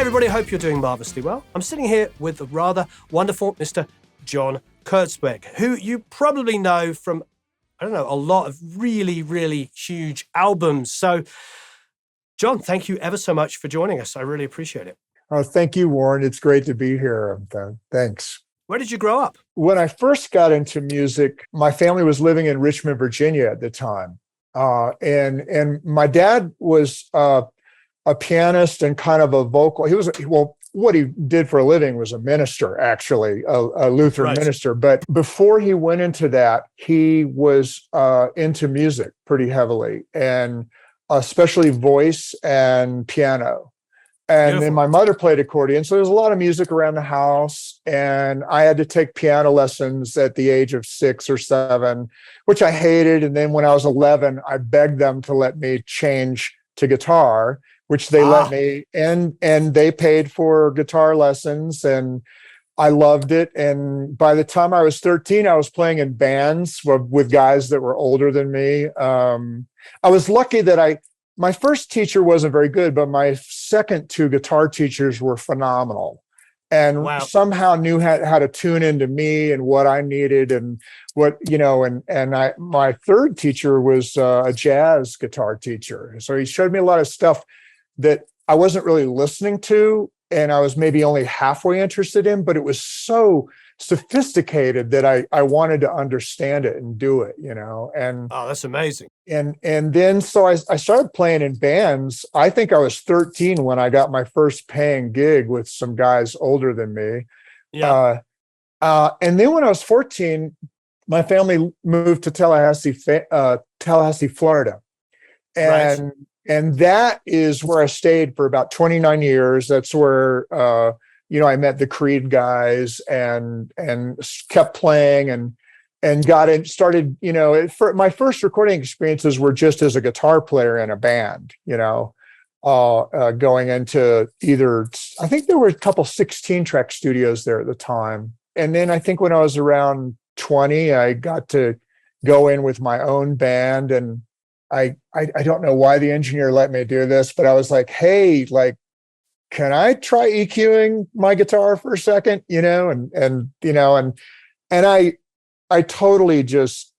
Hi, everybody. Hope you're doing marvelously well. I'm sitting here with the rather wonderful Mr. John Kurzweg, who you probably know from, a lot of really, really huge albums. So, John, thank you ever so much for joining us. I really appreciate it. Oh, thank you, Warren. It's great to be here. Thanks. Where did you grow up? When I first got into music, my family was living in Richmond, Virginia at the time. And my dad was a pianist and kind of a vocal. What he did for a living was a minister, actually, a Lutheran minister. But before he went into that, he was into music pretty heavily, and especially voice and piano. And Beautiful. then my mother played accordion. So there was a lot of music around the house. And I had to take piano lessons at the age of 6 or 7, which I hated. And then when I was 11, I begged them to let me change to guitar, which they let me. And they paid for guitar lessons. And I loved it. And by the time I was 13, I was playing in bands with guys that were older than me. I was lucky that my first teacher wasn't very good, but my second 2 guitar teachers were phenomenal, and somehow knew how to tune into me and what I needed, and my third teacher was a jazz guitar teacher. So he showed me a lot of stuff that I wasn't really listening to, and I was maybe only halfway interested in, but it was so sophisticated that I wanted to understand it and do it, and that's amazing. And then so I started playing in bands. I think I was 13 when I got my first paying gig with some guys older than me. And then when I was 14, my family moved to Tallahassee, Florida. And that is where I stayed for about 29 years. That's where I met the Creed guys and kept playing and got in, started, my first recording experiences were just as a guitar player in a band, going into I think there were a couple 16-track studios there at the time. And then I think when I was around 20, I got to go in with my own band. And I don't know why the engineer let me do this, but I was like, hey, can I try EQing my guitar for a second? And I totally just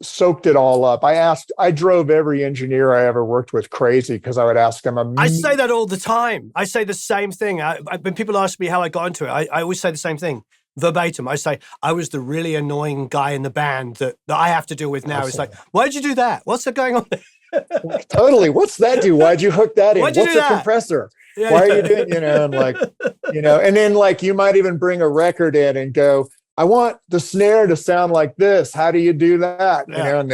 soaked it all up. I drove every engineer I ever worked with crazy because I would ask them. I say that all the time. I say the same thing. When people ask me how I got into it, I always say the same thing, verbatim. I say, I was the really annoying guy in the band that I have to deal with now. It's like, why'd you do that? What's going on there? Totally. What's that do? Why'd you hook that in? What's a compressor? Yeah, why are you doing, and then you might even bring a record in and go, I want the snare to sound like this. How do you do that? And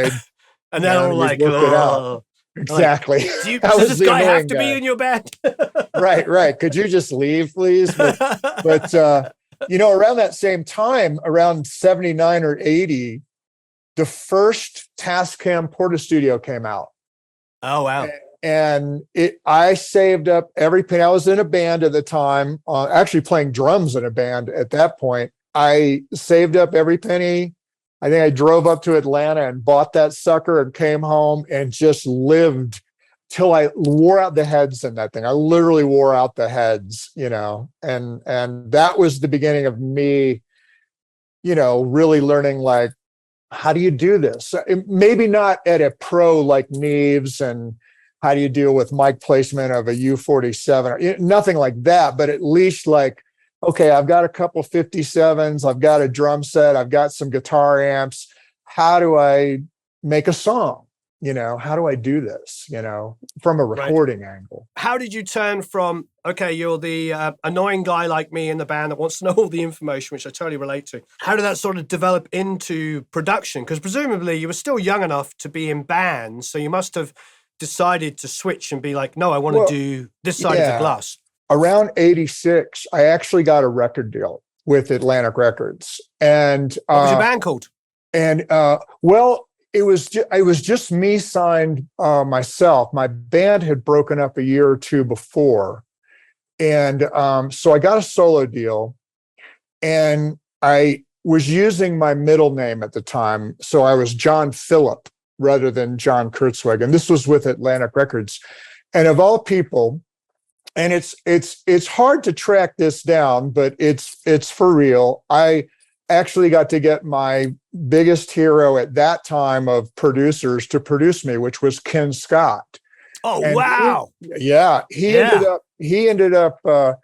they're all like, work it out. Exactly. Like, does this guy have to be in your band? Right. Could you just leave, please? But around that same time, around 79 or 80, the first Tascam Portastudio came out. Oh, wow. And I saved up every penny. I was in a band at the time, actually playing drums in a band at that point. I saved up every penny. I think I drove up to Atlanta and bought that sucker and came home and just lived till I wore out the heads in that thing. I literally wore out the heads, and that was the beginning of me, really learning, how do you do this? Maybe not at a pro like Neves, and how do you deal with mic placement of a U47? Nothing like that, but at least okay, I've got a couple 57s, I've got a drum set, I've got some guitar amps. How do I make a song? How do I do this, from a recording angle? How did you turn from, okay, you're the annoying guy like me in the band that wants to know all the information, which I totally relate to. How did that sort of develop into production? Because presumably you were still young enough to be in bands, so you must have decided to switch and be like, no, I want to do this side of the glass. Around 86, I actually got a record deal with Atlantic Records. And what was your band called? And it was just me signed myself. My band had broken up a year or two before. And so I got a solo deal, and I was using my middle name at the time. So I was John Phillip rather than John Kurzweg. And this was with Atlantic Records. And of all people, and it's hard to track this down, but it's for real. I actually got to get my biggest hero at that time of producers to produce me, which was Ken Scott. Oh, And wow. he ended up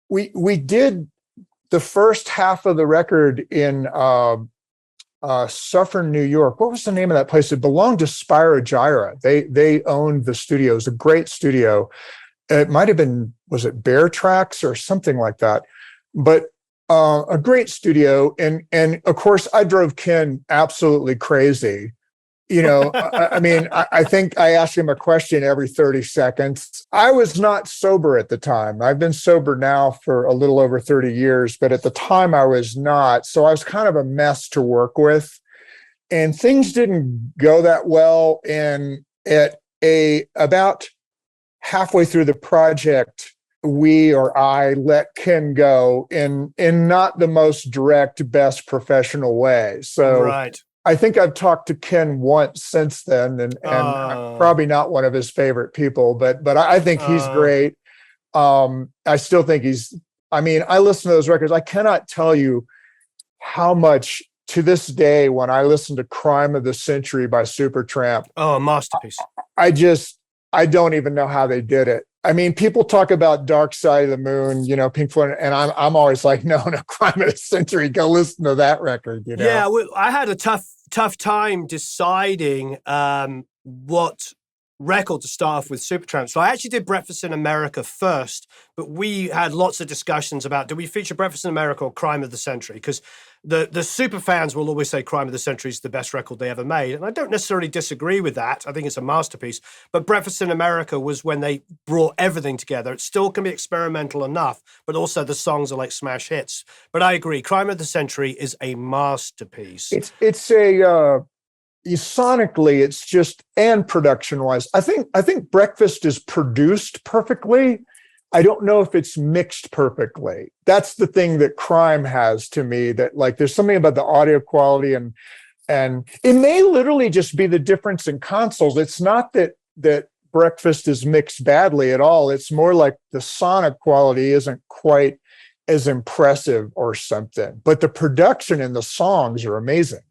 we did the first half of the record in Suffern, New York. What was the name of that place? It belonged to Spyro Gyra. They owned the studio. It was a great studio. It might have been, was it Bear Tracks or something like that? But a great studio. And of course, I drove Ken absolutely crazy. I think I asked him a question every 30 seconds. I was not sober at the time. I've been sober now for a little over 30 years, but at the time I was not. So I was kind of a mess to work with, and things didn't go that well. And about halfway through the project, I let Ken go in not the most direct, best professional way. So Right. I think I've talked to Ken once since then, and I'm probably not one of his favorite people, but I think he's great. I still think I listen to those records. I cannot tell you how much to this day, when I listen to Crime of the Century by Supertramp, masterpiece. I don't even know how they did it. I mean, people talk about Dark Side of the Moon, Pink Floyd, and I'm always like, no, Crime of the Century. Go listen to that record. Yeah, well, I had a tough time deciding what record to start off with Supertramp. So I actually did Breakfast in America first, but we had lots of discussions about, do we feature Breakfast in America or Crime of the Century? Because the super fans will always say Crime of the Century is the best record they ever made. And I don't necessarily disagree with that. I think it's a masterpiece. But Breakfast in America was when they brought everything together. It still can be experimental enough, but also the songs are like smash hits. But I agree, Crime of the Century is a masterpiece. Sonically, it's just, and production wise, I think Breakfast is produced perfectly. I don't know if it's mixed perfectly. That's the thing that Crime has to me, that like there's something about the audio quality, and it may literally just be the difference in consoles. It's not that Breakfast is mixed badly at all. It's more like the sonic quality isn't quite as impressive or something, but the production and the songs are amazing.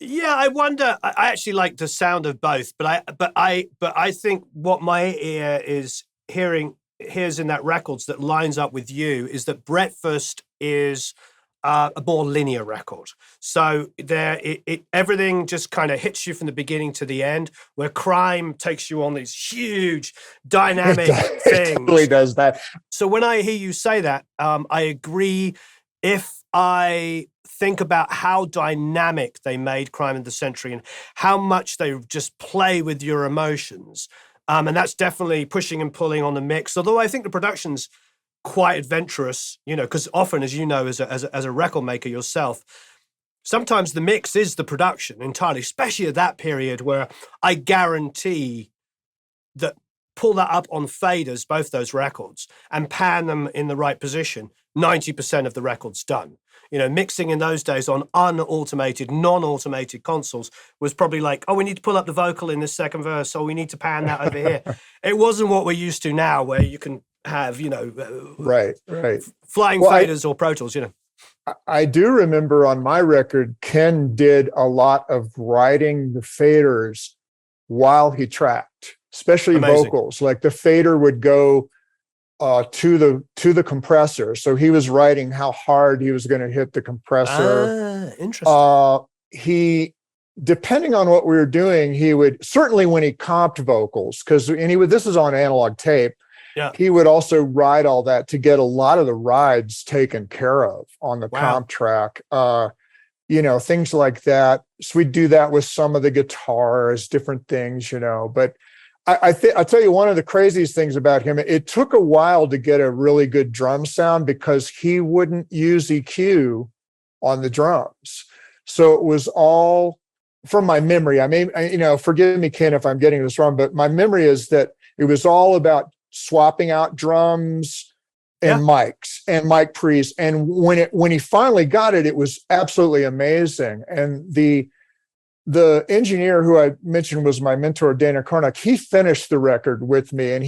Yeah, I wonder. I actually like the sound of both, but I think what my ear is hears in that records that lines up with you is that Breakfast is a more linear record. So everything just kind of hits you from the beginning to the end, where Crime takes you on these huge dynamic things. It totally does that. So when I hear you say that, I agree. If I think about how dynamic they made Crime of the Century and how much they just play with your emotions, and that's definitely pushing and pulling on the mix. Although I think the production's quite adventurous, because often, as you know, as a record maker yourself, sometimes the mix is the production entirely, especially at that period where I guarantee that pull that up on faders, both those records, and pan them in the right position, 90% of the record's done. Mixing in those days on unautomated, non-automated consoles was probably like, we need to pull up the vocal in this second verse, or we need to pan that over here. It wasn't what we're used to now, where you can have, right, flying faders or Pro Tools, I do remember on my record, Ken did a lot of writing the faders while he tracked, especially Amazing. vocals. Like the fader would go to the compressor, so he was writing how hard he was going to hit the compressor. Interesting. He, depending on what we were doing, he would certainly, when he comped vocals, this is on analog tape. Yeah. He would also ride all that to get a lot of the rides taken care of on the comp track. Things like that. So we'd do that with some of the guitars, different things, but I'll tell you one of the craziest things about him. It took a while to get a really good drum sound because he wouldn't use EQ on the drums. So it was all, from my memory, forgive me, Ken, if I'm getting this wrong, but my memory is that it was all about swapping out drums and mics and mic pre's. And when he finally got it, it was absolutely amazing. And the engineer who I mentioned was my mentor, Dana Carnock, he finished the record with me. And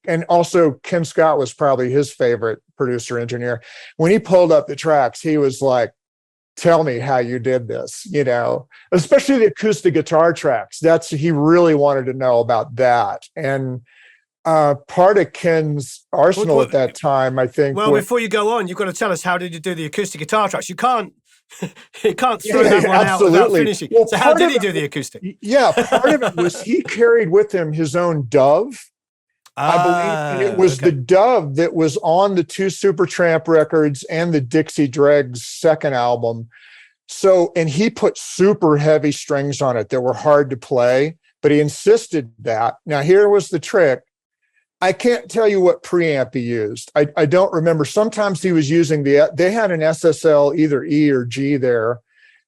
and also Ken Scott was probably his favorite producer engineer. When he pulled up the tracks, he was like, tell me how you did this, especially the acoustic guitar tracks. He really wanted to know about that. And part of Ken's arsenal at that time, I think. Well, before you go on, you've got to tell us, how did you do the acoustic guitar tracks? You can't throw that one out without finishing. Well, so how did he do the acoustic? Yeah, part of it was he carried with him his own Dove. I believe it was the Dove that was on the 2 Supertramp records and the Dixie Dregs second album. So, and he put super heavy strings on it that were hard to play, but he insisted that. Now, here was the trick. I can't tell you what preamp he used. I don't remember. Sometimes he was using they had an SSL, either E or G there,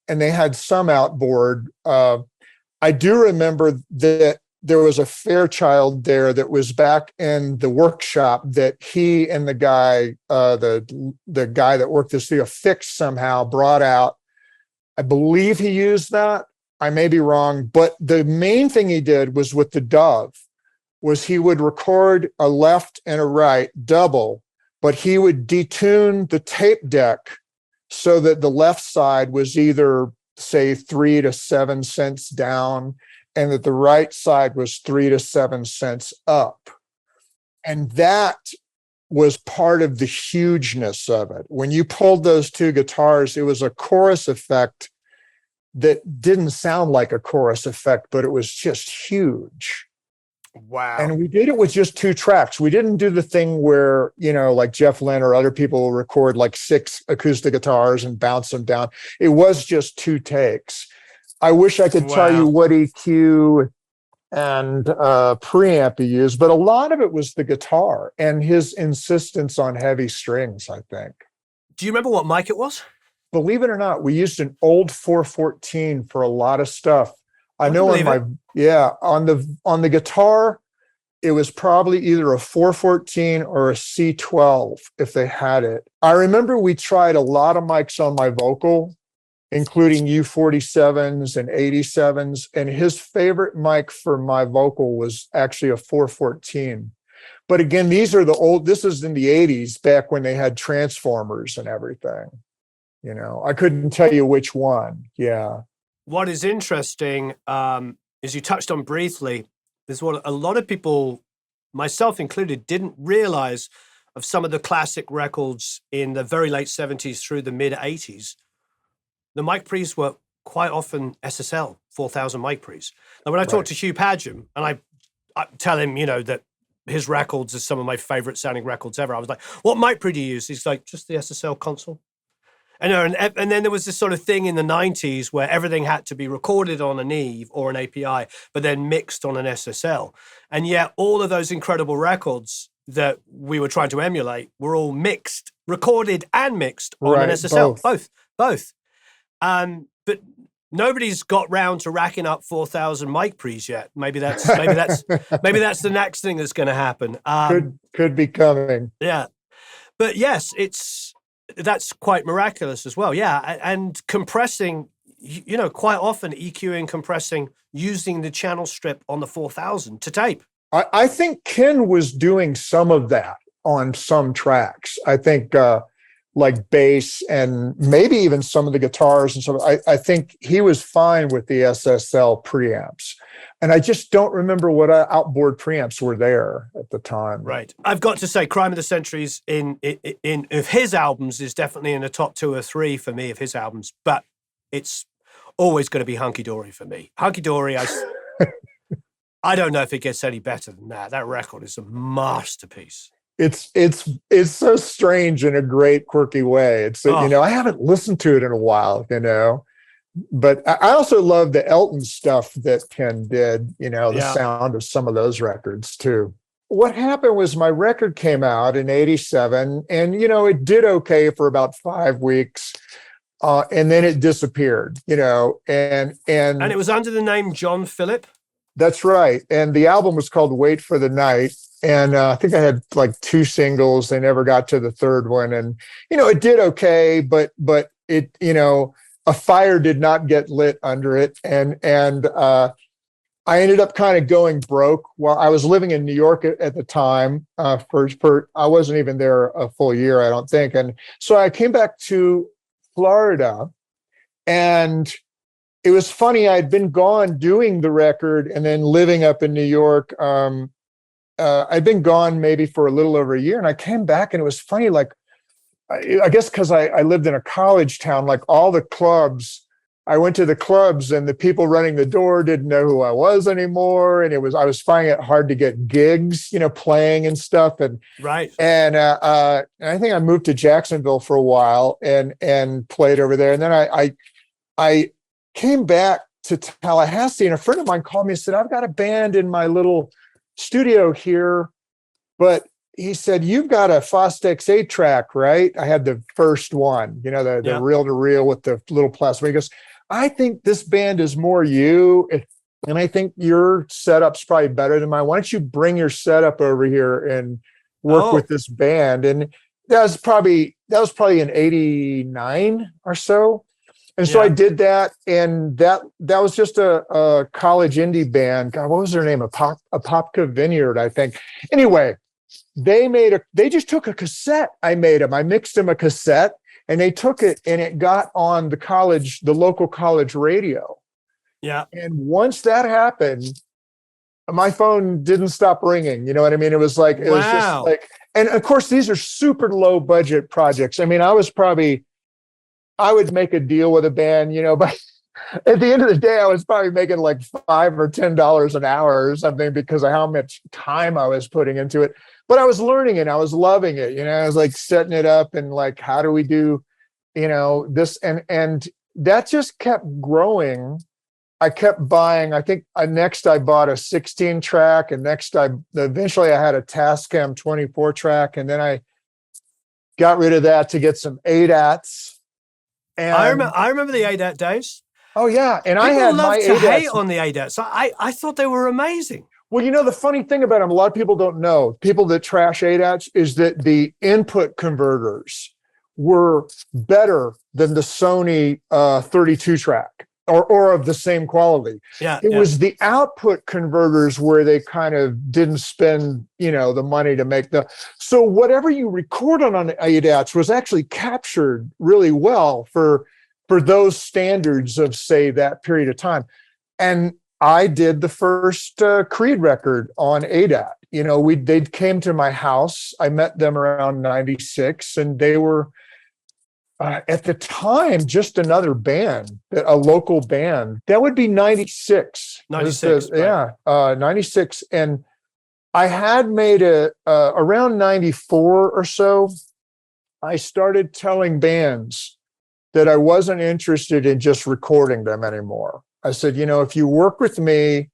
and they had some outboard. I do remember that there was a Fairchild there that was back in the workshop that he and the guy, the guy that worked this studio, fixed somehow, brought out. I believe he used that. I may be wrong, but the main thing he did was with the Dove was he would record a left and a right double, but he would detune the tape deck so that the left side was either, say, 3 to 7 cents down, and that the right side was 3 to 7 cents up. And that was part of the hugeness of it. When you pulled those 2 guitars, it was a chorus effect that didn't sound like a chorus effect, but it was just huge. Wow. And we did it with just 2 tracks. We didn't do the thing where, like Jeff Lynne or other people will record like 6 acoustic guitars and bounce them down. It was just 2 takes. I wish I could tell you what EQ and preamp he used, but a lot of it was the guitar and his insistence on heavy strings, I think. Do you remember what mic it was? Believe it or not, we used an old 414 for a lot of stuff. I know on the guitar, it was probably either a 414 or a C12 if they had it. I remember we tried a lot of mics on my vocal, including U47s and 87s, and his favorite mic for my vocal was actually a 414. But again, this is in the 80s, back when they had transformers and everything. I couldn't tell you which one. Yeah. What is interesting, as you touched on briefly, is what a lot of people, myself included, didn't realize of some of the classic records in the very late 70s through the mid 80s. The mic pre's were quite often SSL 4000 mic pre's. Now, when I talk to Hugh Padgham and I tell him, that his records are some of my favorite sounding records ever, I was like, what mic pre do you use? He's like, just the SSL console. And then there was this sort of thing in the 90s where everything had to be recorded on an Eve or an API, but then mixed on an SSL. And yet all of those incredible records that we were trying to emulate were all mixed, recorded and mixed on an SSL, both. But nobody's got round to racking up 4000 mic pre's yet. Maybe that's the next thing that's going to happen. Could be coming. Yeah. But yes, that's quite miraculous as well. Yeah. And compressing, quite often EQing, compressing, using the channel strip on the 4000 to tape. I think Ken was doing some of that on some tracks. I think like bass and maybe even some of the guitars and stuff. I think he was fine with the SSL preamps. And I just don't remember what outboard preamps were there at the time. Right. I've got to say, Crime of the Centuries in of his albums is definitely in the top 2 or 3 for me of his albums, but it's always going to be Hunky Dory for me. Hunky Dory, I don't know if it gets any better than that. That record is a masterpiece. It's so strange in a great, quirky way. I haven't listened to it in a while, but I also love the Elton stuff that Ken did, the sound of some of those records too. What happened was my record came out in 87 and, it did okay for about 5 weeks. And then it disappeared, and it was under the name John Phillip. That's right. And the album was called Wait for the Night. And I think I had like 2 singles. They never got to the third one. And, it did okay, but it, a fire did not get lit under it. And I ended up kind of going broke while I was living in New York at the time. For I wasn't even there a full year, I don't think. And so I came back to Florida, and it was funny. I'd been gone doing the record and then living up in New York. I'd been gone maybe for a little over a year, and I came back, and it was funny. Like, I guess because I lived in a college town, like all the clubs, I went to the clubs, and the people running the door didn't know who I was anymore. And I was finding it hard to get gigs, playing and stuff. And Right. And I think I moved to Jacksonville for a while and played over there. And then I came back to Tallahassee, and a friend of mine called me and said, "I've got a band in my little studio here, but," he said, "you've got a Fostex 8-track, right?" I had the first one, the reel-to-reel with the little plastic. He goes, "I think this band is more you, and I think your setup's probably better than mine. Why don't you bring your setup over here and work with this band?" And that was probably in '89 or so. And so I did that, and that was just a college indie band. God, what was their name? Apopka Vineyard, I think. Anyway, they just took a cassette. I mixed them a cassette, and they took it, and it got on the local college radio. Yeah. And once that happened, my phone didn't stop ringing. You know what I mean? It was like, it was just like, and of course, these are super low budget projects. I mean, I would make a deal with a band, but at the end of the day, I was probably making like $5 or $10 an hour or something because of how much time I was putting into it. But I was learning it. I was loving it. I was like setting it up and like, how do we do, this? And that just kept growing. I kept buying. I think next I bought a 16-track, and eventually I had a Tascam 24-track, and then I got rid of that to get some ADATs. And I remember the ADAT days. Oh yeah, and People I had love my to ADATs. hate on the ADATs. I thought they were amazing. Well, the funny thing about them, a lot of people don't know, people that trash ADATs, is that the input converters were better than the Sony 32-track or of the same quality. Yeah, it was the output converters where they kind of didn't spend, the money to make so whatever you recorded on ADATs was actually captured really well for those standards of, say, that period of time. And I did the first Creed record on ADAT. They came to my house. I met them around '96, and they were at the time just another band, a local band. That would be '96. 96, right. Yeah, '96. And I had made around '94 or so, I started telling bands that I wasn't interested in just recording them anymore. I said, if you work with me,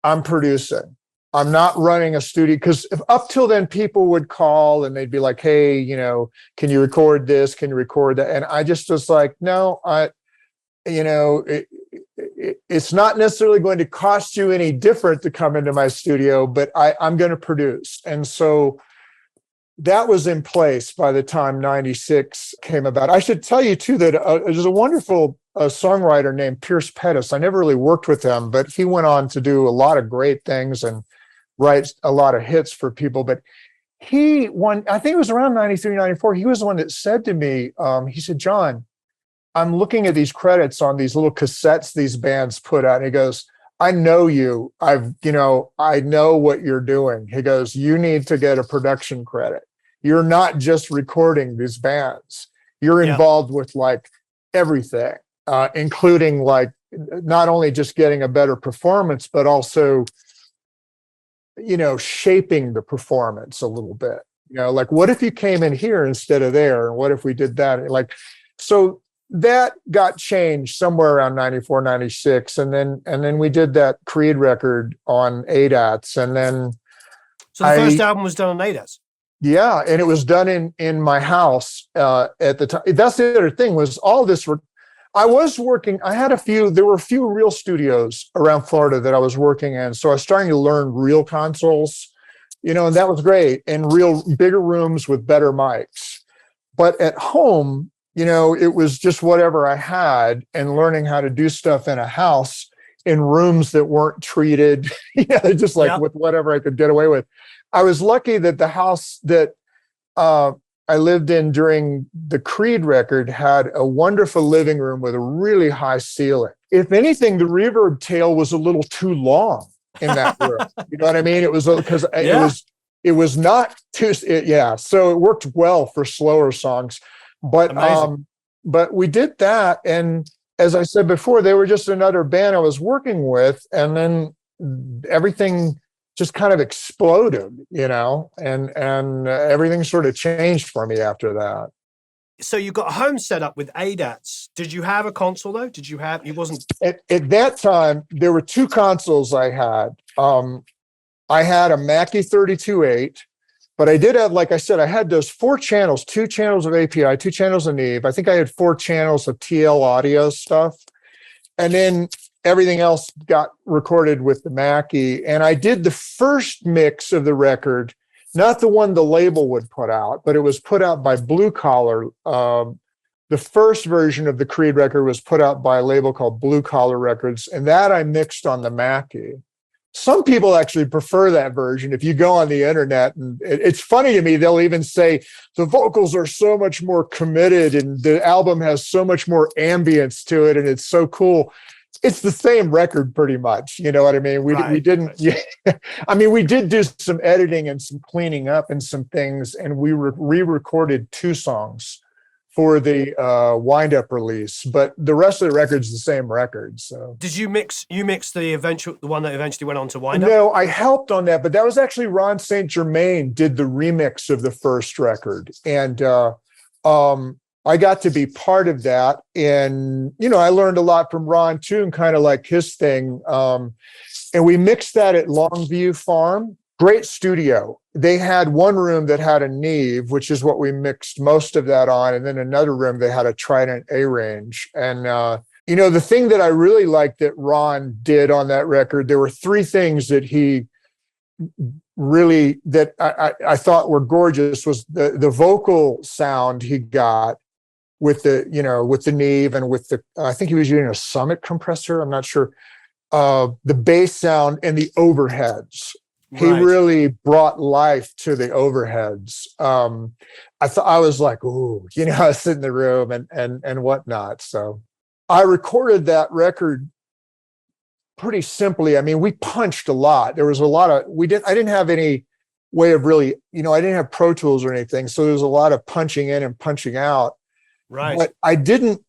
I'm producing. I'm not running a studio, because up till then people would call and they'd be like, "Hey, can you record this? Can you record that?" And I just was like, no, it's not necessarily going to cost you any different to come into my studio, but I'm going to produce. And so that was in place by the time '96 came about. I should tell you too that there's a wonderful songwriter named Pierce Pettis. I never really worked with him, but he went on to do a lot of great things and write a lot of hits for people. But I think it was around '93, '94, he was the one that said to me, he said, "John, I'm looking at these credits on these little cassettes these bands put out." And he goes, "I know you. I know what you're doing." He goes, "You need to get a production credit. You're not just recording these bands. You're involved with like everything, including like not only just getting a better performance, but also, shaping the performance a little bit. Like, what if you came in here instead of there? And what if we did that?" So that got changed somewhere around '94, '96. And then we did that Creed record on ADATs. And then So the first album was done on ADATs. Yeah. And it was done in my house at the time. That's the other thing, was all this. I was working, there were a few real studios around Florida that I was working in. So I was starting to learn real consoles, and that was great. And real bigger rooms with better mics. But at home, it was just whatever I had, and learning how to do stuff in a house in rooms that weren't treated, just like Yeah. with whatever I could get away with. I was lucky that the house that I lived in during the Creed record had a wonderful living room with a really high ceiling. If anything, the reverb tail was a little too long in that room. You know what I mean? It was because it was not too, so it worked well for slower songs. But Amazing. but we did that, and as I said before, they were just another band I was working with, and then everything just kind of exploded, and everything sort of changed for me after that. So you got a home set up with ADATs. Did you have a console though? It wasn't. At that time, there were two consoles I had. I had a Mackie 32.8, but I did have, like I said, I had those 4 channels, 2 channels of API, 2 channels of Neve. I think I had 4 channels of TL audio stuff. And then everything else got recorded with the Mackie. And I did the first mix of the record, not the one the label would put out, but it was put out by Blue Collar. The first version of the Creed record was put out by a label called Blue Collar Records, and that I mixed on the Mackie. Some people actually prefer that version. If you go on the internet, and it's funny to me, they'll even say the vocals are so much more committed and the album has so much more ambience to it, and it's so cool. It's the same record pretty much. You know what I mean? We didn't, I mean, we did do some editing and some cleaning up and some things, and we re-recorded 2 songs for the wind-up release, but the rest of the record's the same record. So, did you mix the one that eventually went on to wind up? No, I helped on that, but that was actually Ron St. Germain did the remix of the first record, and I got to be part of that. And I learned a lot from Ron too, and kind of like his thing. And we mixed that at Longview Farm. Great studio. They had one room that had a Neve, which is what we mixed most of that on. And then another room, they had a Trident A range. And, the thing that I really liked that Ron did on that record, there were 3 things that he really, that I thought were gorgeous, was the vocal sound he got with the Neve, and with I think he was using a Summit compressor. I'm not sure. The bass sound and the overheads. He really brought life to the overheads. I was like, ooh, I sit in the room and whatnot. So I recorded that record pretty simply. I mean, we punched a lot. There was a lot of, I didn't have any way of really, I didn't have Pro Tools or anything. So there was a lot of punching in and punching out. Right. But I didn't,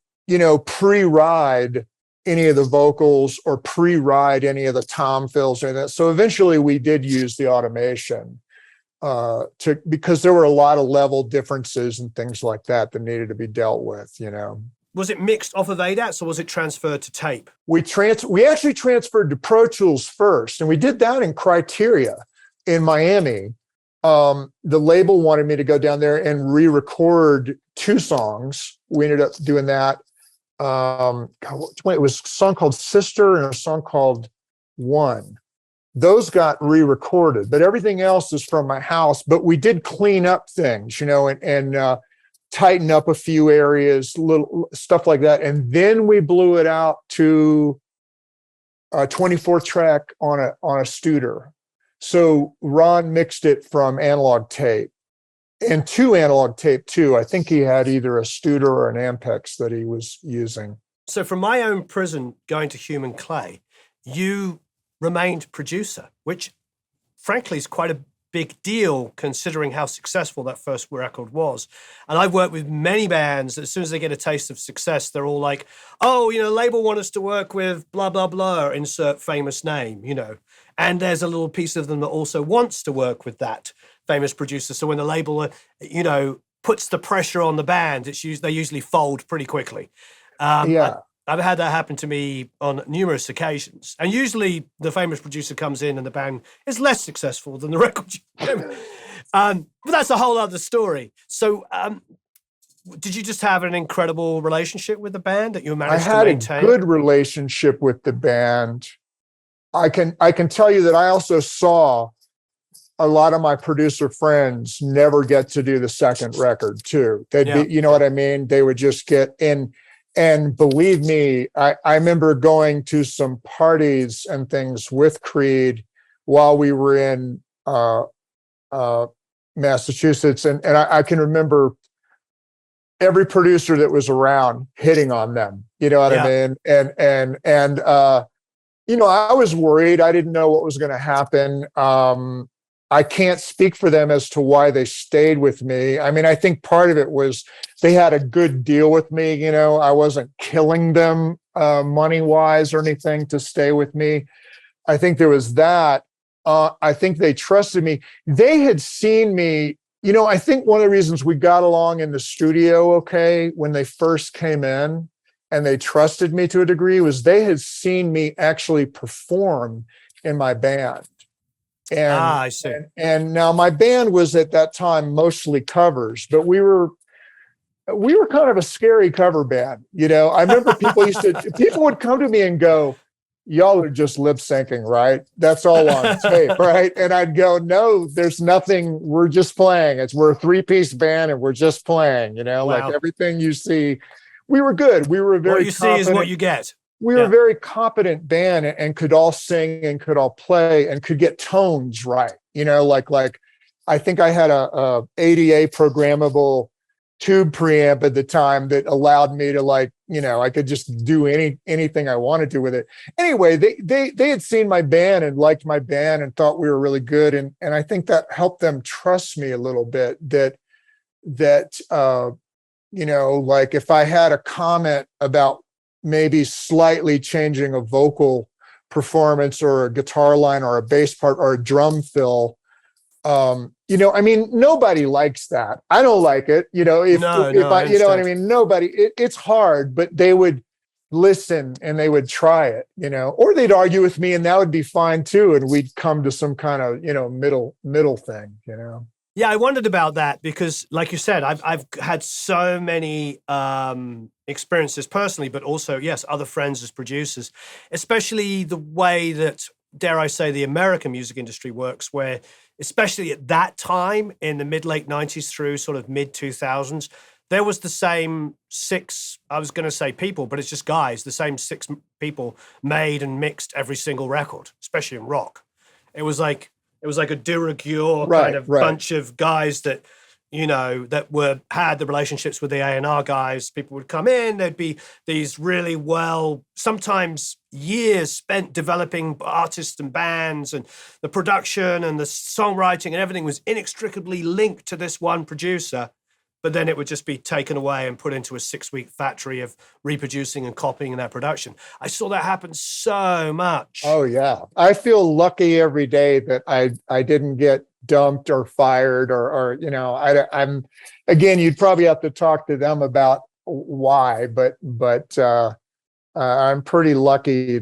pre-ride any of the vocals or pre-ride any of the tom fills or that. So eventually we did use the automation because there were a lot of level differences and things like that needed to be dealt with, Was it mixed off of ADATs or was it transferred to tape? We actually transferred to Pro Tools first, and we did that in Criteria in Miami. The label wanted me to go down there and re-record 2 songs. We ended up doing that. It was a song called Sister and a song called One. Those got re-recorded, but everything else is from my house. But we did clean up things, and tighten up a few areas, little stuff like that. And then we blew it out to a 24 track on a Studer. So Ron mixed it from analog tape, and 2 analog tape too. I think he had either a Studer or an Ampex that he was using. So from my own prison going to Human Clay, you remained producer, which frankly is quite a big deal considering how successful that first record was. And I've worked with many bands that as soon as they get a taste of success, they're all like, oh, label want us to work with blah, blah, blah, insert famous name, And there's a little piece of them that also wants to work with that famous producer. So when the label, puts the pressure on the band, they usually fold pretty quickly. I've had that happen to me on numerous occasions. And usually the famous producer comes in and the band is less successful than the record. But that's a whole other story. So did you just have an incredible relationship with the band that you managed to maintain? I had a good relationship with the band. I can tell you that I also saw a lot of my producer friends never get to do the second record too. They'd be, you know what I mean? They would just get in. And believe me, I remember going to some parties and things with Creed while we were in Massachusetts. And I can remember every producer that was around hitting on them, you know what I mean? And you know, I was worried. I didn't know what was going to happen. I can't speak for them as to why they stayed with me. I mean, I think part of it was they had a good deal with me. You know, I wasn't killing them money-wise or anything to stay with me. I think there was that. I think they trusted me. They had seen me. You know, I think one of the reasons we got along in the studio okay when they first came in and they trusted me to a degree was they had seen me actually perform in my band. And, I see. And now my band was at that time mostly covers, but we were kind of a scary cover band. You know, I remember people would come to me and go, y'all are just lip syncing, right? That's all on tape, right? And I'd go, no, there's nothing. We're just playing. We're a 3-piece band and we're just playing, you know, Wow. like everything you see. We were good. We were very what you see is what you get. We were a very competent band and could all sing and could all play and could get tones right. You know, like I think I had a ADA programmable tube preamp at the time that allowed me to, like, you know, I could just do anything I wanted to with it. Anyway, they had seen my band and liked my band and thought we were really good. And I think that helped them trust me a little bit that you know, like if I had a comment about maybe slightly changing a vocal performance or a guitar line or a bass part or a drum fill. You know, I mean, nobody likes that. I don't like it. You know, if I, you know what I mean? Nobody, it's hard, but they would listen and they would try it, you know, or they'd argue with me and that would be fine too. And we'd come to some kind of, you know, middle thing, you know? Yeah, I wondered about that because, like you said, I've had so many experiences personally, but also, yes, other friends as producers, especially the way that, dare I say, the American music industry works, where, especially at that time in the mid-late 90s through sort of mid-2000s, there was the same 6, I was going to say people, but it's just guys, the same 6 people made and mixed every single record, especially in rock. It was like a de rigueur kind of bunch of guys that, you know, that had the relationships with the A&R guys. People would come in, there'd be these really sometimes years spent developing artists and bands, and the production and the songwriting and everything was inextricably linked to this one producer. But then it would just be taken away and put into a 6-week factory of reproducing and copying that production. I saw that happen so much. Oh, yeah. I feel lucky every day that I didn't get dumped or fired or you know, I'm, again, you'd probably have to talk to them about why, but I'm pretty lucky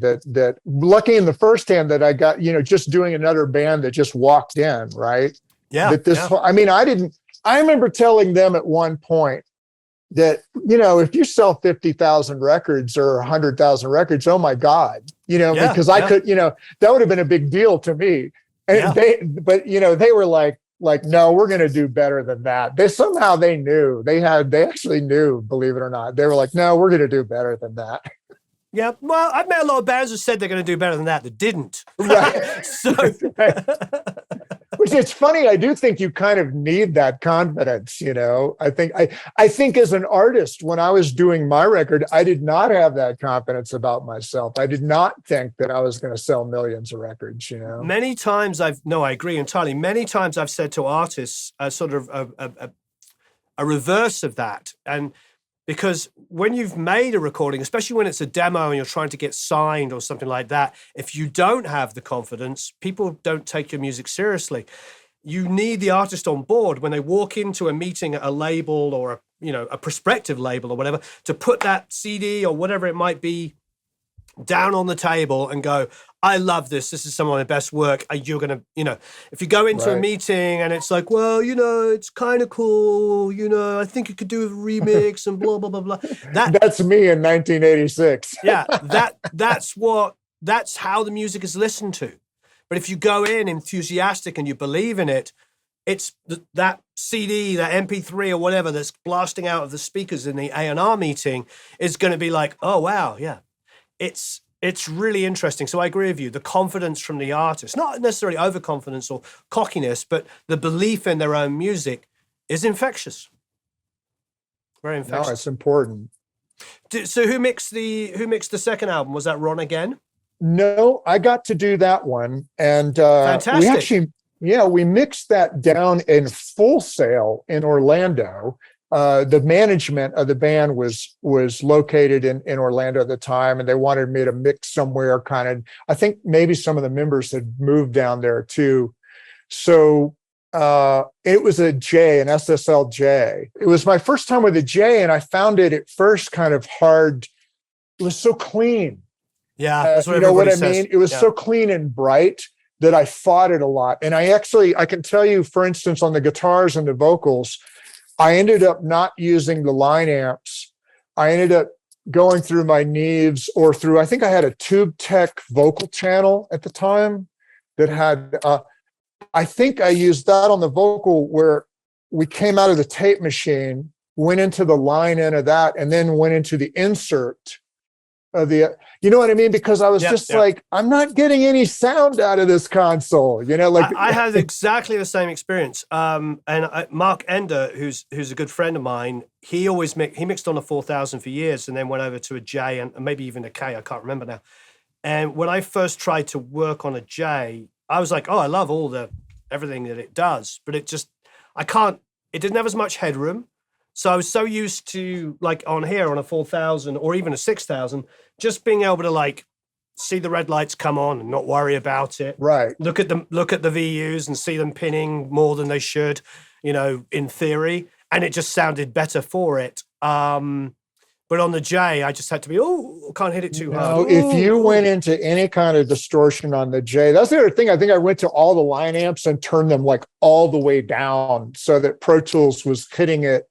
lucky in the first hand that I got, you know, just doing another band that just walked in, right? Yeah. I mean, I remember telling them at one point that, you know, if you sell 50,000 records or 100,000 records, oh my God, you know, because I could, you know, that would have been a big deal to me. And but you know, they were like, no, we're going to do better than that. They knew they actually knew, believe it or not. They were like, no, we're going to do better than that. Yeah, well, I've met a lot of bands that said they're going to do better than that didn't. Right. Which it's funny. I do think you kind of need that confidence, you know. I think as an artist, when I was doing my record, I did not have that confidence about myself. I did not think that I was going to sell millions of records, you know. Many times I agree entirely. Many times I've said to artists sort of a reverse of that. And because when you've made a recording, especially when it's a demo and you're trying to get signed or something like that, if you don't have the confidence, people don't take your music seriously. You need the artist on board when they walk into a meeting at a label or a prospective label or whatever, to put that CD or whatever it might be down on the table and go, I love this. This is some of my best work. You're going to, you know, if you go into a meeting and it's like, well, you know, it's kind of cool. You know, I think you could do a remix and blah, blah, blah, blah. That's me in 1986. Yeah. That's how the music is listened to. But if you go in enthusiastic and you believe in it, it's that CD, that MP3 or whatever that's blasting out of the speakers in the A&R meeting is going to be like, oh, wow, yeah. It's really interesting. So I agree with you. The confidence from the artist, not necessarily overconfidence or cockiness, but the belief in their own music is infectious. Very infectious. No, it's important. So who mixed the second album? Was that Ron again? No, I got to do that one. And Fantastic. we mixed that down in Full Sail in Orlando. The management of the band was located in Orlando at the time, and they wanted me to mix somewhere kind of, I think maybe some of the members had moved down there too. So it was an SSL J. It was my first time with a J, and I found it at first kind of hard. It was so clean. Yeah, that's what you know what I says. mean? It was so clean and bright that I fought it a lot. And I can tell you, for instance, on the guitars and the vocals, I ended up not using the line amps. I ended up going through my Neves I think I had a Tube Tech vocal channel at the time that had, I think I used that on the vocal where we came out of the tape machine, went into the line in of that, and then went into the insert of the, you know what I mean? Because I was like, I'm not getting any sound out of this console, like I had exactly the same experience. Mark Ender, who's a good friend of mine, he mixed on a 4000 for years and then went over to a J and maybe even a K, I can't remember now. And when I first tried to work on a J, I was like, oh, I love everything that it does, but it didn't have as much headroom. So I was so used to, like on here on a 4000 or even a 6000, just being able to like see the red lights come on and not worry about it. Right. Look at the VUs and see them pinning more than they should, in theory. And it just sounded better for it. But on the J, I just had to be, can't hit it too hard. If you went into any kind of distortion on the J, that's the other thing. I think I went to all the line amps and turned them like all the way down so that Pro Tools was hitting it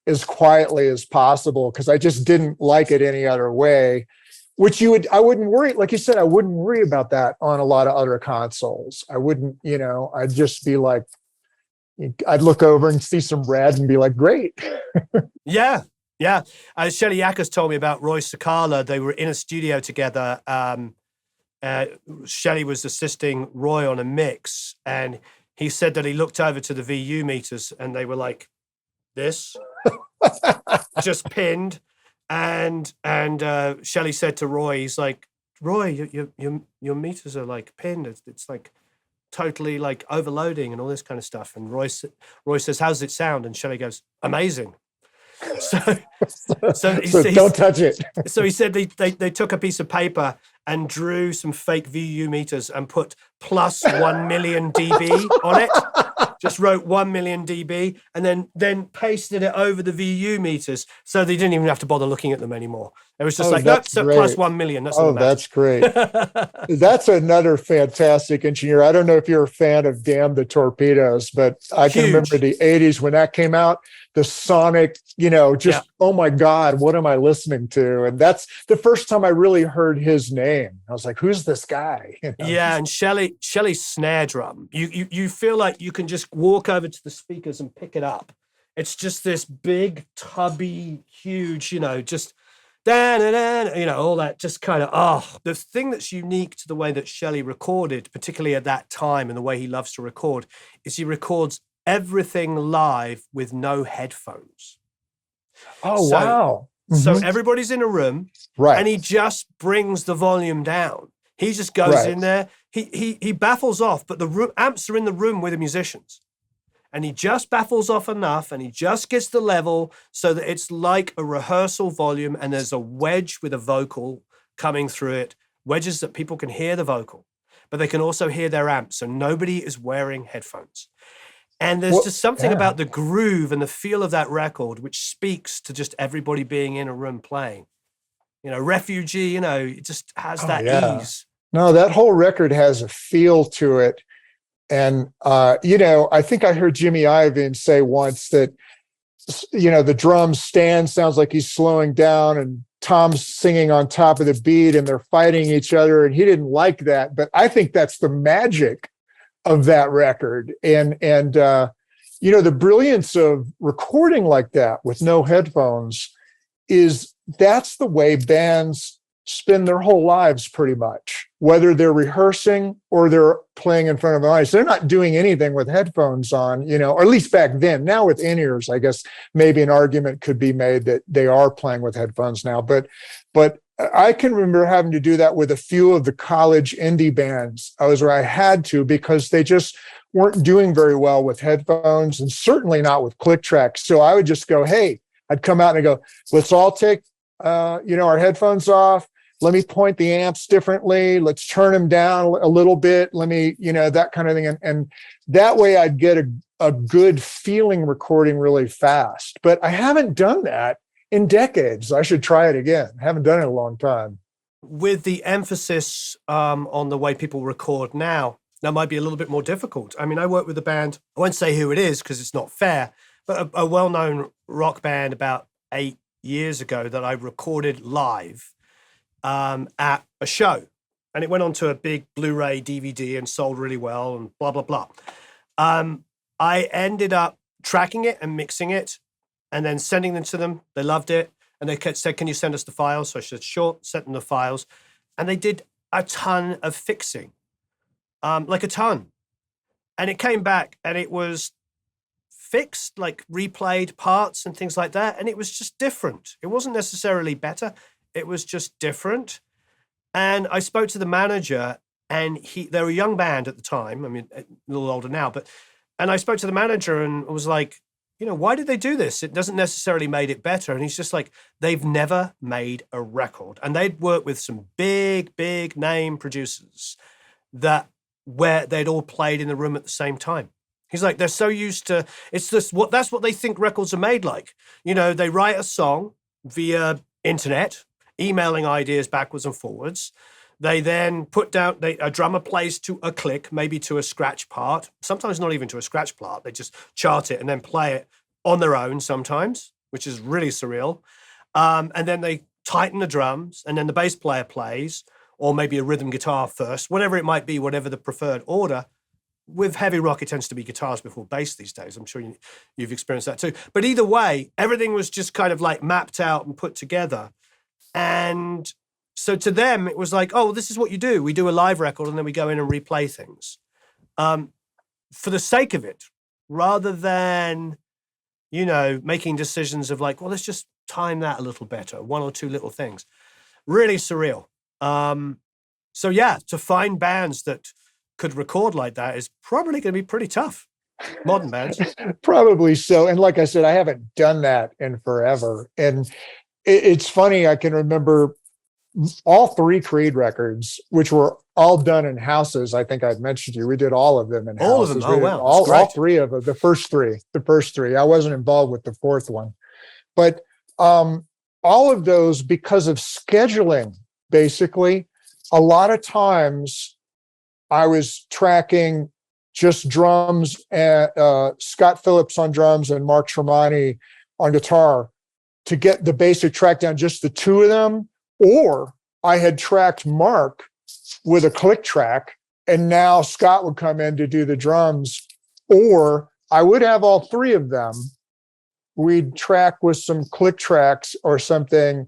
as quietly as possible, because I just didn't like it any other way, which I wouldn't worry. Like you said, I wouldn't worry about that on a lot of other consoles. I wouldn't, I'd just be like, I'd look over and see some red and be like, great. Yeah. Yeah. Shelley Yackers told me about Roy Sakala. They were in a studio together. Shelley was assisting Roy on a mix, and he said that he looked over to the VU meters and they were like this, just pinned. And Shelley said to Roy, he's like, Roy, your meters are like pinned. It's like totally like overloading and all this kind of stuff. And Roy says, how's it sound? And Shelley goes, amazing. So don't touch it. So he said they took a piece of paper and drew some fake VU meters and put plus 1 million dB on it. Just wrote 1 million dB and then pasted it over the VU meters, so they didn't even have to bother looking at them anymore. It was just plus 1 million. That's great. That's another fantastic engineer. I don't know if you're a fan of Damn the Torpedoes, but I can remember the 80s when that came out. The sonic, oh my God, what am I listening to? And that's the first time I really heard his name. I was like, who's this guy? Yeah, and Shelley's snare drum. You feel like you can just walk over to the speakers and pick it up. It's just this big, tubby, huge, just all that just kind of, the thing that's unique to the way that Shelley recorded, particularly at that time and the way he loves to record, is he records everything live with no headphones. Wow. Mm-hmm. So everybody's in a room, right, and he just brings the volume down. He just goes in there. He baffles off, but the amps are in the room with the musicians. And he just baffles off enough, and he just gets the level so that it's like a rehearsal volume, and there's a wedge with a vocal coming through it, wedges that people can hear the vocal, but they can also hear their amps, so nobody is wearing headphones. And there's just something about the groove and the feel of that record which speaks to just everybody being in a room playing. Refugee, it just has that ease. No, that whole record has a feel to it. And, I think I heard Jimmy Iovine say once that the drum stand sounds like he's slowing down, and Tom's singing on top of the beat, and they're fighting each other, and he didn't like that. But I think that's the magic of that record. And the brilliance of recording like that with no headphones is that's the way bands spend their whole lives pretty much, whether they're rehearsing or they're playing in front of an audience. They're not doing anything with headphones on, or at least back then. Now with in-ears, I guess maybe an argument could be made that they are playing with headphones now. But I can remember having to do that with a few of the college indie bands. Where I had to, because they just weren't doing very well with headphones, and certainly not with click tracks. So I would just go, hey, I'd come out and I go, let's all take our headphones off. Let me point the amps differently. Let's turn them down a little bit. Let me, that kind of thing. And that way I'd get a good feeling recording really fast. But I haven't done that in decades. I should try it again. I haven't done it in a long time. With the emphasis on the way people record now, that might be a little bit more difficult. I mean, I work with a band, I won't say who it is because it's not fair, but a well-known rock band about 8 years ago that I recorded live at a show, and it went onto a big Blu-ray DVD and sold really well and blah, blah, blah. I ended up tracking it and mixing it and then sending them to them. They loved it. And they said, can you send us the files? So I said, sure, sent them the files. And they did a ton of fixing, like a ton. And it came back and it was fixed, like replayed parts and things like that. And it was just different. It wasn't necessarily better. It was just different. And I spoke to the manager, and they were a young band at the time. I mean, a little older now, and I spoke to the manager and was like, why did they do this? It doesn't necessarily made it better. And he's just like, they've never made a record. And they'd worked with some big, big name producers where they'd all played in the room at the same time. He's like, they're so used to, that's what they think records are made like. They write a song via internet, emailing ideas backwards and forwards. They then put down, a drummer plays to a click, maybe to a scratch part, sometimes not even to a scratch part. They just chart it and then play it on their own sometimes, which is really surreal. And then they tighten the drums, and then the bass player plays, or maybe a rhythm guitar first, whatever it might be, whatever the preferred order. With heavy rock, it tends to be guitars before bass these days. I'm sure you've experienced that too. But either way, everything was just kind of like mapped out and put together. And so to them, it was like, oh, this is what you do. We do a live record and then we go in and replay things for the sake of it, rather than, making decisions of like, well, let's just time that a little better, one or two little things. Really surreal. So yeah, to find bands that could record like that is probably going to be pretty tough. Modern bands. Probably so. And like I said, I haven't done that in forever. And it's funny, I can remember all 3 Creed records, which were all done in houses. I think I'd mentioned to you, we did all of them in houses. All of them? Oh, wow. All 3 of them, the first three. I wasn't involved with the 4th one. But all of those, because of scheduling, basically, a lot of times I was tracking just drums and Scott Phillips on drums and Mark Tremonti on guitar to get the basic track down, just the 2 of them. Or I had tracked Mark with a click track, and now Scott would come in to do the drums. Or I would have all 3 of them. We'd track with some click tracks or something,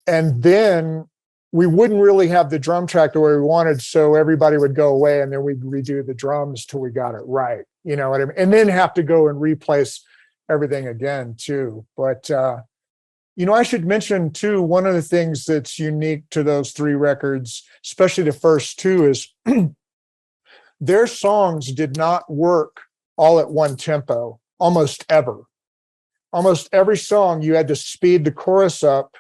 and then we wouldn't really have the drum track the way we wanted, so everybody would go away, and then we'd redo the drums till we got it right. You know what I mean? And then have to go and replace everything again too. But I should mention too, one of the things that's unique to those 3 records, especially the first 2, is their songs did not work all at one tempo, almost ever. Almost every song, you had to speed the chorus up,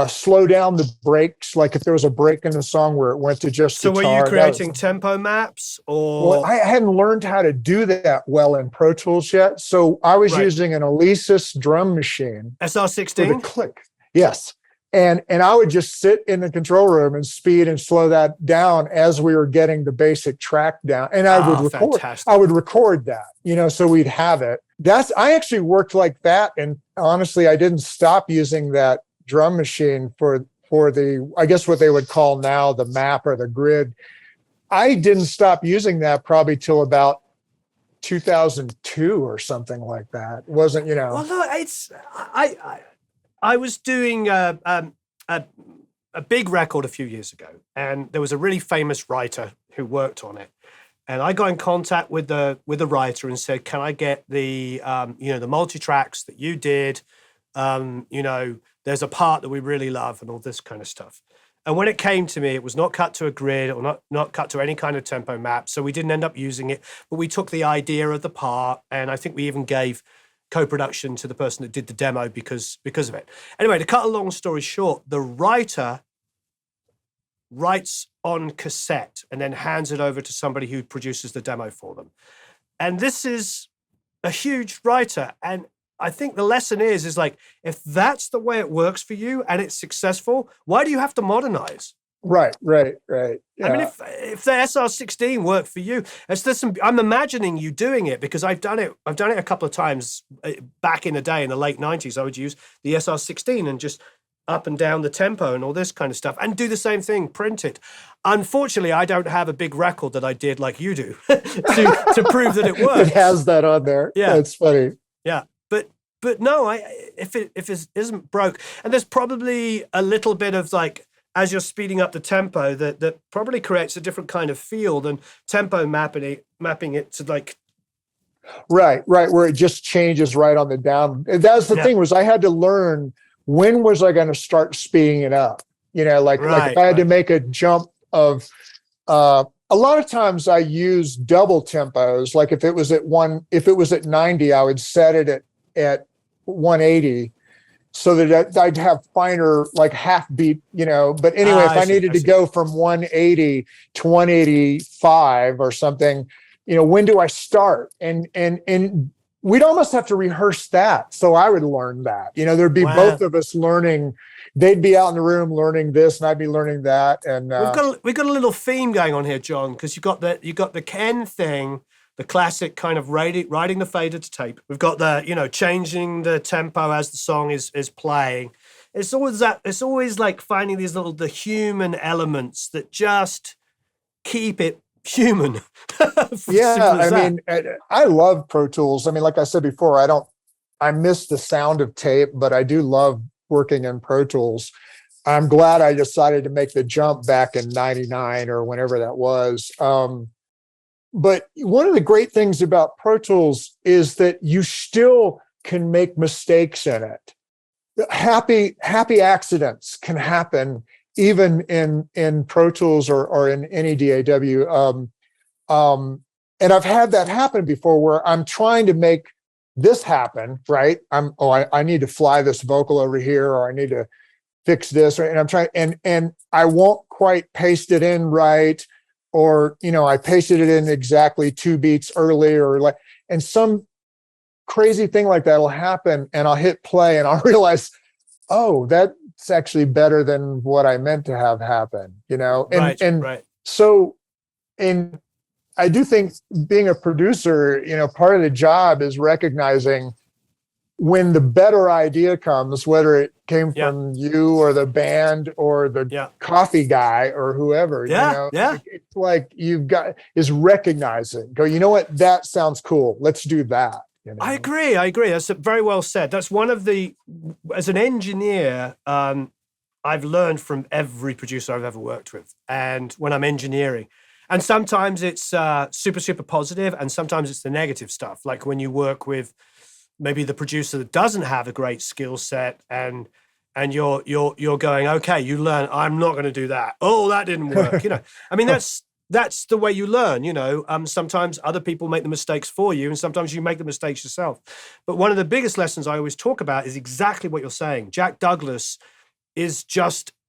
slow down the breaks, like if there was a break in the song where it went to just guitar. So were you creating tempo maps? Or well, I hadn't learned how to do that well in Pro Tools yet, so I was using an Alesis drum machine. SR16? With a click. Yes. And I would just sit in the control room and speed and slow that down as we were getting the basic track down. And I would record. Fantastic. I would record that, so we'd have it. I actually worked like that. And honestly, I didn't stop using that drum machine for the, I guess what they would call now the map or the grid. I didn't stop using that probably till about 2002 or something like that. It wasn't, Well, look, I was doing a big record a few years ago, and there was a really famous writer who worked on it. And I got in contact with the writer and said, "Can I get the the multi tracks that you did? There's a part that we really love, and all this kind of stuff." And when it came to me, it was not cut to a grid or not cut to any kind of tempo map, so we didn't end up using it. But we took the idea of the part, and I think we even gave co-production to the person that did the demo because of it. Anyway, to cut a long story short, the writer writes on cassette and then hands it over to somebody who produces the demo for them. And this is a huge writer. And I think the lesson is like, if that's the way it works for you and it's successful, why do you have to modernize? Right. Yeah. I mean, if the SR16 worked for you, I'm imagining you doing it because I've done it a couple of times back in the day in the late 90s. I would use the SR16 and just up and down the tempo and all this kind of stuff and do the same thing, print it. Unfortunately, I don't have a big record that I did like you do to prove that it works. It has that on there. Yeah. That's funny. Yeah. But no, if it isn't broke, and there's probably a little bit of like, as you're speeding up the tempo, that probably creates a different kind of feel than tempo mapping it to like. Right, where it just changes right on the down. And that's the thing was I had to learn when was I going to start speeding it up. Like if I had to make a jump of. A lot of times I use double tempos. Like if it was at 90, I would set it at 180. So that I'd have finer, like half beat, but anyway, if I needed to go from 180 to 185 or something, when do I start? And we'd almost have to rehearse that. So I would learn that, there'd be both of us learning. They'd be out in the room learning this and I'd be learning that. And we've got a little theme going on here, John, because you got the Ken thing, the classic kind of riding the fader to tape. We've got the, changing the tempo as the song is playing. It's always like finding these the human elements that just keep it human. I love Pro Tools. I mean, like I said before, I miss the sound of tape, but I do love working in Pro Tools. I'm glad I decided to make the jump back in 99 or whenever that was. But one of the great things about Pro Tools is that you still can make mistakes in it. Happy accidents can happen even in Pro Tools or in any DAW. And I've had that happen before where I'm trying to make this happen, right? I need to fly this vocal over here, or I need to fix this, and I'm trying, and I won't quite paste it in right. Or, I pasted it in exactly 2 beats early, and some crazy thing like that will happen, and I'll hit play and I'll realize, oh, that's actually better than what I meant to have happen, Right. So, and I do think being a producer, part of the job is recognizing when the better idea comes, whether it came from you or the band or the coffee guy or whoever, it's like is recognizing, go, you know what, that sounds cool. Let's do that. I agree. That's very well said. That's one of as an engineer, I've learned from every producer I've ever worked with. And when I'm engineering, and sometimes it's super, super positive, and sometimes it's the negative stuff. Like when you work with maybe the producer that doesn't have a great skill set, and you're going, okay, you learn, I'm not going to do that. Oh, that didn't work. I mean, that's the way you learn. Sometimes other people make the mistakes for you, and sometimes you make the mistakes yourself. But one of the biggest lessons I always talk about is exactly what you're saying. Jack Douglas is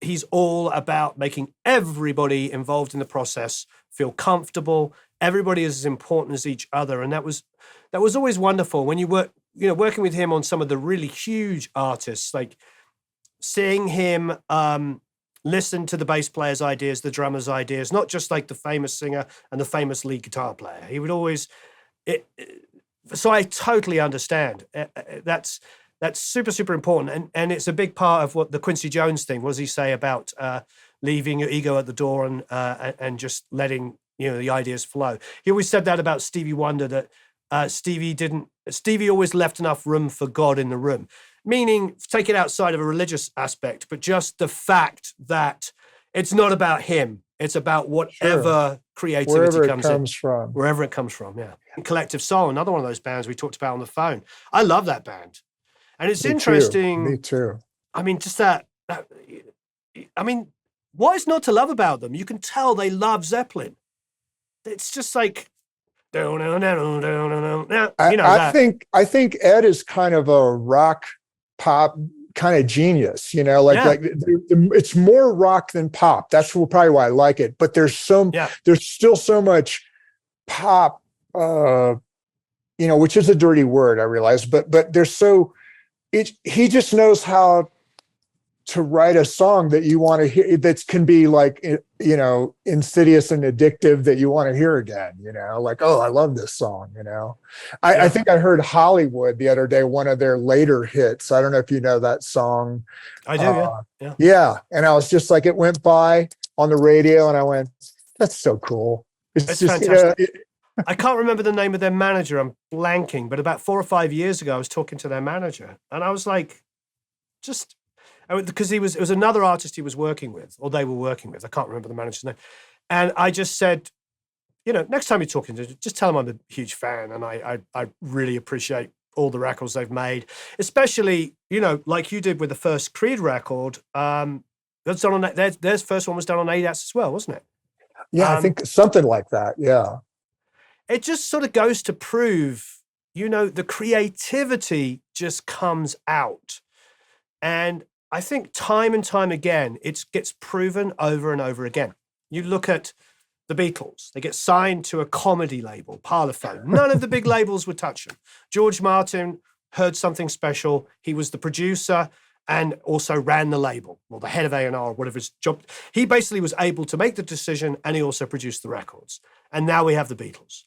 he's all about making everybody involved in the process feel comfortable. Everybody is as important as each other. And that was always wonderful when you working with him on some of the really huge artists, like seeing him listen to the bass player's ideas, the drummer's ideas, not just like the famous singer and the famous lead guitar player. He would always, So I totally understand. That's super, super important. And it's a big part of what the Quincy Jones thing, what does he say about leaving your ego at the door and just letting, the ideas flow. He always said that about Stevie Wonder, that Stevie always left enough room for God in the room, meaning take it outside of a religious aspect, but just the fact that it's not about him. It's about whatever creativity Wherever it comes comes from. Wherever it comes from, yeah. Collective Soul, another one of those bands we talked about on the phone. I love that band. And it's interesting. Me too. I mean, just what is not to love about them? You can tell they love Zeppelin. It's just like, I think Ed is kind of a rock pop kind of genius, it's more rock than pop. That's probably why I like it. But there's still so much pop, which is a dirty word, I realize, but he just knows how to write a song that you want to hear, that can be like, insidious and addictive, that you want to hear again, like, oh, I love this song, I think I heard Hollywood the other day, one of their later hits. I don't know if you know that song. I do, yeah. And I was just like, it went by on the radio and I went, that's so cool. It's just fantastic. I can't remember the name of their manager. I'm blanking, but about 4 or 5 years ago, I was talking to their manager and I was like, because it was another artist he was working with, or they were working with. I can't remember the manager's name. And I just said, next time you're talking to, just tell them I'm a huge fan and I really appreciate all the records they've made, especially, like you did with the first Creed record. That's done on their first one was done on ADATs as well, wasn't it? Yeah, I think something like that. Yeah. It just sort of goes to prove, the creativity just comes out. And I think time and time again, it gets proven over and over again. You look at the Beatles, they get signed to a comedy label, Parlophone. None of the big labels would touch them. George Martin heard something special. He was the producer and also ran the label, or the head of A&R, whatever his job. He basically was able to make the decision and he also produced the records. And now we have the Beatles.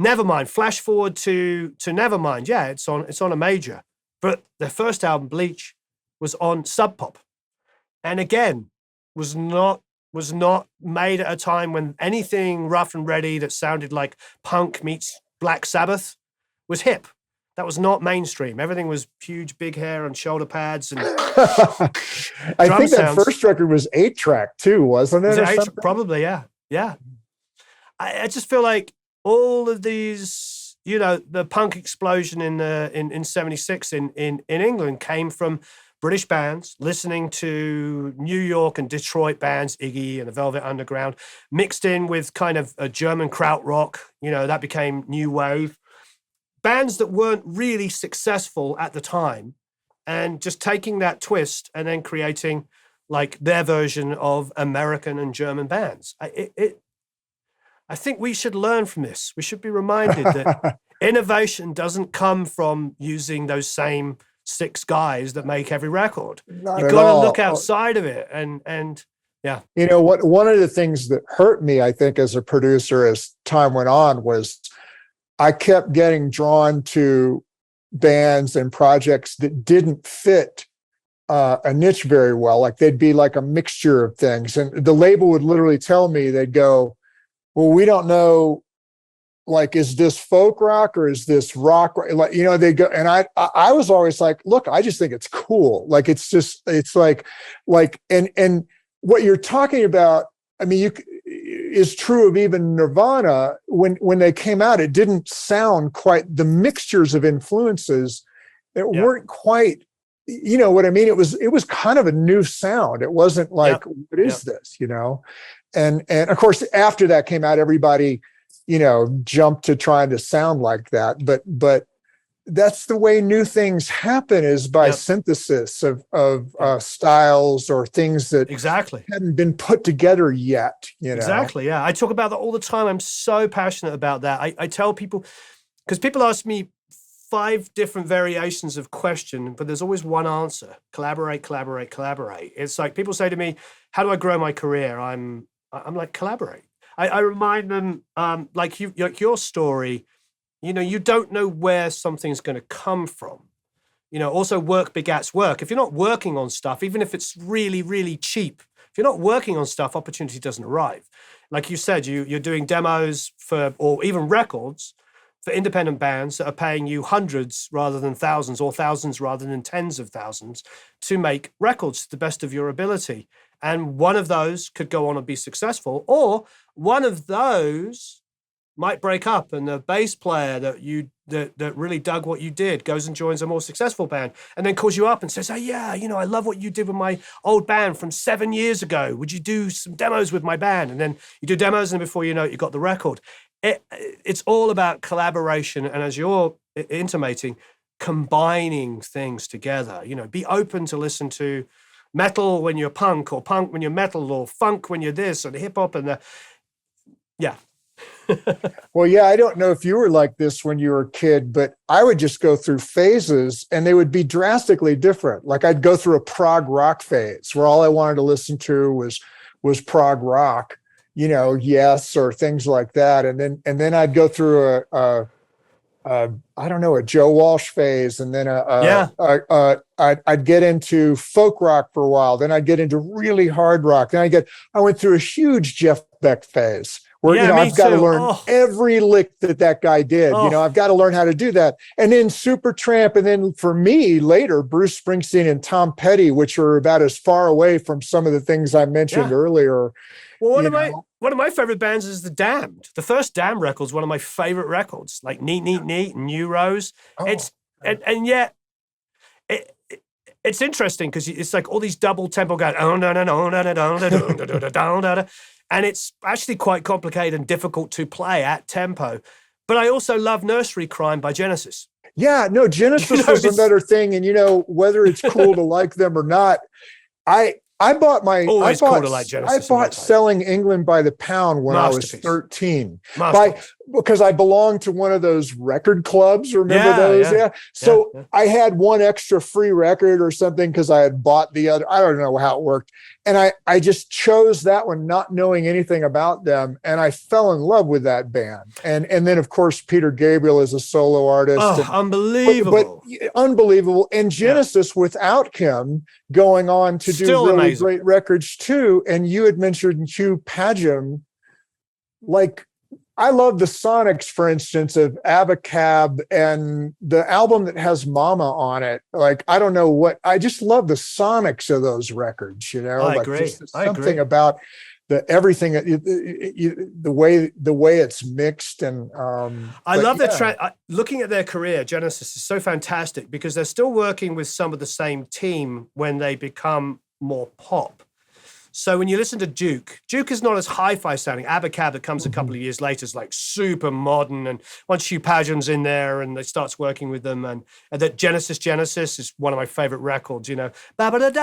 Nevermind, flash forward to Nevermind. Yeah, it's on a major. But their first album, Bleach, was on Sub Pop, and again was not made at a time when anything rough and ready that sounded like punk meets Black Sabbath was hip. That was not mainstream. Everything was huge, big hair and shoulder pads and I think that first record was 8-track too, wasn't it? Probably, yeah. I just feel like all of these, the punk explosion in 76 in England came from British bands listening to New York and Detroit bands, Iggy and the Velvet Underground, mixed in with kind of a German krautrock, that became new wave. Bands that weren't really successful at the time, and just taking that twist and then creating like their version of American and German bands. I think we should learn from this. We should be reminded that innovation doesn't come from using those same 6 guys that make every record. You've got to look outside of it. And yeah. One of the things that hurt me, I think, as a producer as time went on was I kept getting drawn to bands and projects that didn't fit a niche very well. Like they'd be like a mixture of things. And the label would literally tell me, they'd go, well, we don't know, like, is this folk rock or is this rock? Like, they go, and I was always like, look, I just think it's cool. Like, it's like, and what you're talking about, I mean, is true of even Nirvana. When they came out, it didn't sound quite, the mixtures of influences that weren't quite, you know what I mean? It was kind of a new sound. It wasn't like, what is this, And of course, after that came out, everybody, jumped to trying to sound like that. But that's the way new things happen, is by synthesis of styles or things that hadn't been put together yet. Exactly. Yeah. I talk about that all the time. I'm so passionate about that. I tell people, because people ask me 5 different variations of question, but there's always one answer: collaborate, collaborate, collaborate. It's like people say to me, how do I grow my career? I'm like, collaborate. I remind them, like your story, You don't know where something's going to come from. Also work begats work. If you're not working on stuff, even if it's really, really cheap, if you're not working on stuff, opportunity doesn't arrive. Like you said, you're doing demos or even records for independent bands that are paying you hundreds rather than thousands, or thousands rather than tens of thousands, to make records to the best of your ability. And one of those could go on and be successful, or one of those might break up, and the bass player that really dug what you did goes and joins a more successful band, and then calls you up and says, "Oh yeah, I love what you did with my old band from 7 years ago. Would you do some demos with my band?" And then you do demos, and before you know it, you got the record. It's all about collaboration, and as you're intimating, combining things together. Be open to listen to metal when you're punk, or punk when you're metal, or funk when you're this, or the hip hop and yeah. Well, yeah, I don't know if you were like this when you were a kid, but I would just go through phases and they would be drastically different. Like I'd go through a prog rock phase where all I wanted to listen to was prog rock, Yes, or things like that. And then I'd go through I don't know, a Joe Walsh phase, and then I'd get into folk rock for a while. Then I'd get into really hard rock. Then I went through a huge Jeff Beck phase where I've got to learn every lick that guy did. I've got to learn how to do that. And then Supertramp, and then for me later, Bruce Springsteen and Tom Petty, which are about as far away from some of the things I mentioned earlier. Well, one of my favorite bands is The Damned. The first Damned record is one of my favorite records, like Neat, Neat, Neat, and New Rose. And yet it's interesting because it's like all these double tempo going, and it's actually quite complicated and difficult to play at tempo. But I also love Nursery Crime by Genesis. Yeah, no, Genesis was another thing. And whether it's cool to like them or not, I bought Selling England by the Pound when I was 13 because I belonged to one of those record clubs. Remember those? Yeah. So I had one extra free record or something because I had bought the other. I don't know how it worked. And I just chose that one, not knowing anything about them. And I fell in love with that band. And then, of course, Peter Gabriel is a solo artist. Oh, unbelievable. But unbelievable. And Genesis without him going on to do really great records too. And you had mentioned Hugh Padgham. Like, I love the sonics, for instance, of Abacab and the album that has Mama on it. Like, I don't know I just love the sonics of those records, I agree. Something about everything, the way it's mixed. And I love looking at their career. Genesis is so fantastic because they're still working with some of the same team when they become more pop. So when you listen to Duke is not as hi-fi sounding. Abacab that comes a couple of years later is like super modern. And once Hugh Padgham's in there and they starts working with them, and that Genesis is one of my favorite records, that's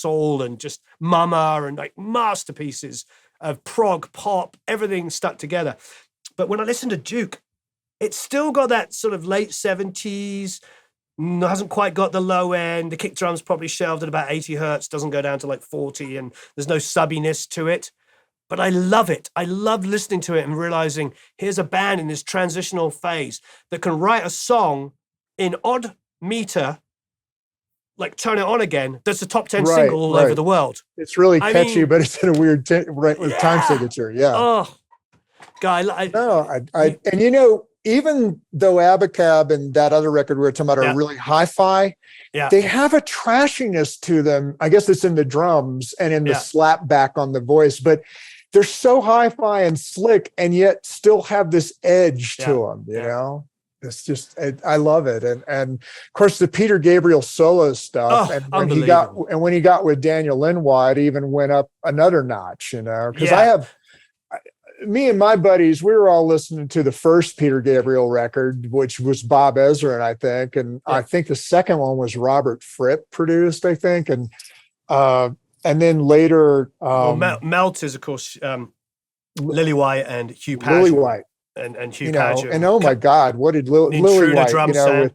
all, and just Mama, and like masterpieces of prog pop, everything stuck together. But when I listen to Duke, it's still got that sort of late 70s, hasn't quite got the low end. The kick drum's probably shelved at about 80 hertz, doesn't go down to like 40, and there's no subbiness to it. But I love it. I love listening to it and realizing here's a band in this transitional phase that can write a song in odd meter, like Turn It On Again, that's the top 10 single all over the world. It's really catchy, but it's in a weird time signature. Yeah. Oh, guy. Even though Abacab and that other record we were talking about are really hi-fi, they have a trashiness to them. I guess it's in the drums and in the slap back on the voice, but they're so hi-fi and slick and yet still have this edge to them, you know? It's just, I love it. And of course the Peter Gabriel solo stuff. And when he got with Daniel Lanois, it even went up another notch, because me and my buddies, we were all listening to the first Peter Gabriel record, which was Bob Ezrin, I think. And I think the second one was Robert Fripp produced, I think. And then later... Melt is, of course, Lily White and Hugh Padgham. Lily White. And Hugh Padgham. And oh my God, what did Lily White, drum sound.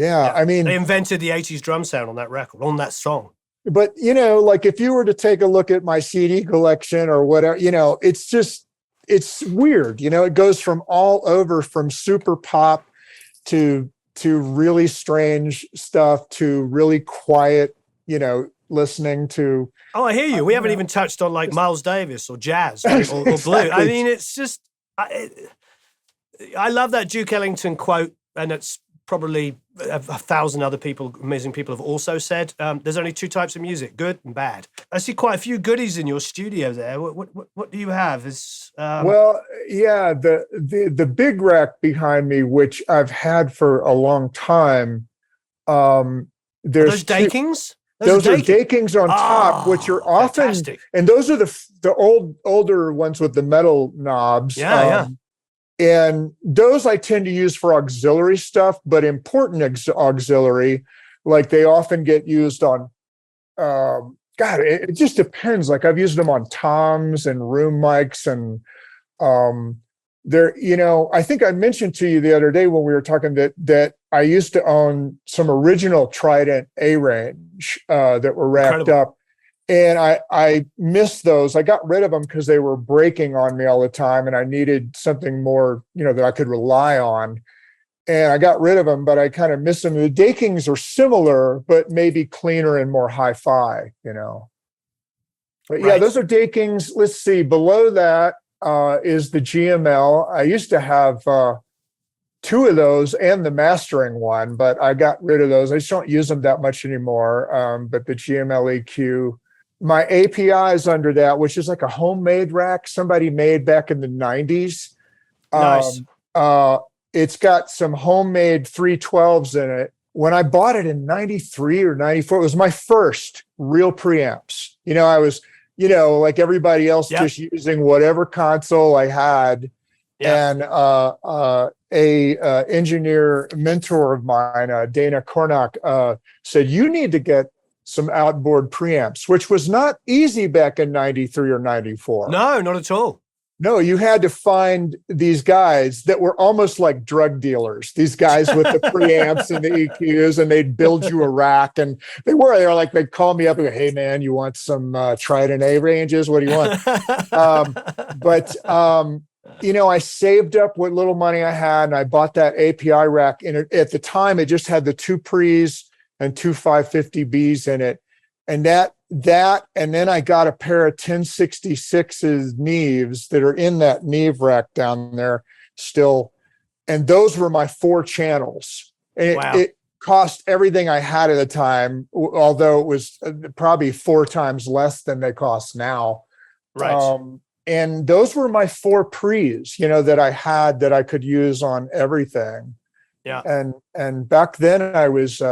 I mean... They invented the 80s drum sound on that record, on that song. But, like if you were to take a look at my CD collection or whatever, it's just... it's weird. It goes from all over, from super pop to really strange stuff to really quiet, listening to. Oh, I hear you. We haven't even touched on like Miles Davis or jazz or Exactly. blue. I mean, it's just, I love that Duke Ellington quote, and it's probably a thousand other amazing people have also said, there's only two types of music, good and bad. I see quite a few goodies in your studio there. What do you have? Well, yeah, the big rack behind me, which I've had for a long time. There's those Dakings? Those are Dakings on top, which are often, fantastic. And those are the older ones with the metal knobs. Yeah. And those I tend to use for auxiliary stuff, but important auxiliary, like they often get used on, God, it just depends. Like I've used them on toms and room mics, and I think I mentioned to you the other day when we were talking that I used to own some original Trident A range that were racked Incredible. up. And I missed those. I got rid of them because they were breaking on me all the time, and I needed something more, that I could rely on. And I got rid of them, but I kind of miss them. The Dakings are similar, but maybe cleaner and more hi-fi, But yeah, those are Dakings. Let's see. Below that is the GML. I used to have two of those and the mastering one, but I got rid of those. I just don't use them that much anymore. But the GML EQ. My API is under that, which is like a homemade rack somebody made back in the 90s. Nice. It's got some homemade 312s in it. When I bought it in 93 or 94, it was my first real preamps. I was, like everybody else, just using whatever console I had. And a engineer mentor of mine, Dana Kornock, said, you need to get some outboard preamps, which was not easy back in 93 or 94. No, not at all. No, you had to find these guys that were almost like drug dealers, these guys with the preamps and the EQs, and they'd build you a rack. And they were like, they'd call me up and go, hey man, you want some Trident A ranges? What do you want? I saved up what little money I had, and I bought that API rack. And at the time, it just had the two pre's and two 550Bs in it. And and then I got a pair of 1066's Neves that are in that Neve rack down there still. And those were my 4 channels. And it cost everything I had at the time, although it was probably 4 times less than they cost now. Right. And those were my 4 pre's, that I had that I could use on everything. Yeah. And back then I was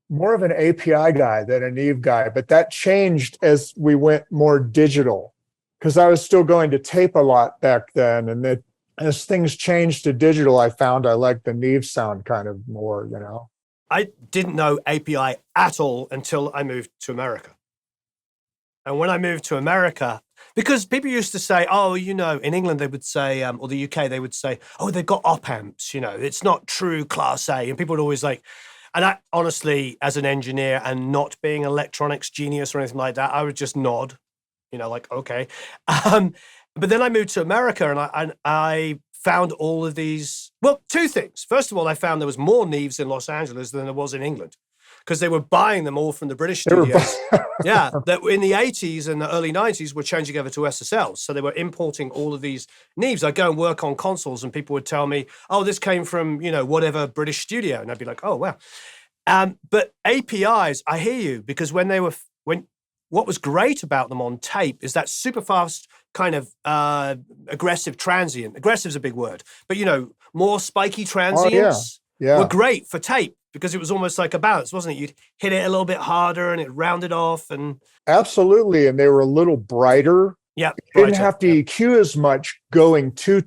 more of an API guy than a Neve guy, but that changed as we went more digital, because I was still going to tape a lot back then. And that as things changed to digital, I found I liked the Neve sound kind of more, I didn't know API at all until I moved to America. And when I moved to America, because people used to say, oh, in England, they would say, or the UK, they would say, oh, they've got op amps, it's not true Class A. And people would always and I honestly, as an engineer and not being an electronics genius or anything like that, I would just nod, okay. But then I moved to America, and I found all of these, 2 things. First of all, I found there was more Neves in Los Angeles than there was in England, because they were buying them all from the British studios. That in the 80s and the early 90s were changing over to SSLs. So they were importing all of these Neves. I'd go and work on consoles, and people would tell me, oh, this came from, whatever British studio. And I'd be like, oh, wow. But APIs, I hear you, because what was great about them on tape is that super fast kind of aggressive transient. Aggressive is a big word, but more spiky transients were great for tape, because it was almost like a balance, wasn't it? You'd hit it a little bit harder and it rounded off. And absolutely. And they were a little brighter. Yeah. You didn't have to EQ as much going to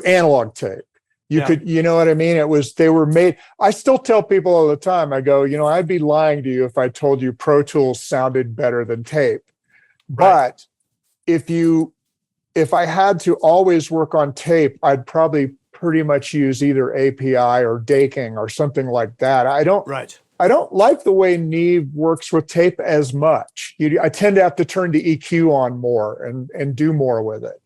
analog tape. You could, you know what I mean? They were made. I still tell people all the time, I go, I'd be lying to you if I told you Pro Tools sounded better than tape. Right. But if I had to always work on tape, I'd probably pretty much use either API or Daking or something like that. I don't. Right. I don't like the way Neve works with tape as much. I tend to have to turn the EQ on more and do more with it,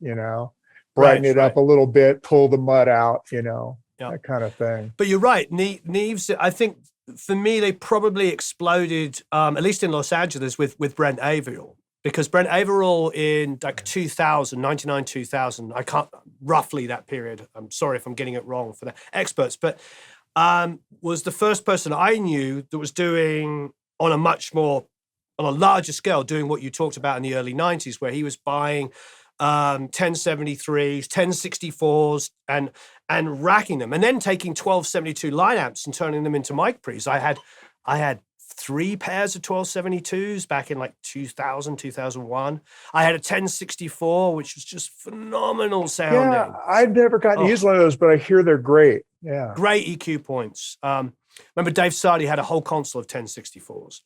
brighten it up a little bit, pull the mud out, that kind of thing. But you're right. Neve's, I think for me, they probably exploded, at least in Los Angeles, with Brent Averill. Because Brent Averill in like 2000, 99, 2000, I can't, roughly that period, I'm sorry if I'm getting it wrong for the experts, but was the first person I knew that was doing on a larger scale, doing what you talked about in the early 90s, where he was buying 1073s, 1064s, and racking them, and then taking 1272 line amps and turning them into mic pre's. I had 3 pairs of 1272s back in like 2000, 2001. I had a 1064, which was just phenomenal sounding. Yeah, I've never gotten to use one of those, but I hear they're great. Yeah. Great EQ points. Remember Dave Sardi had a whole console of 1064s.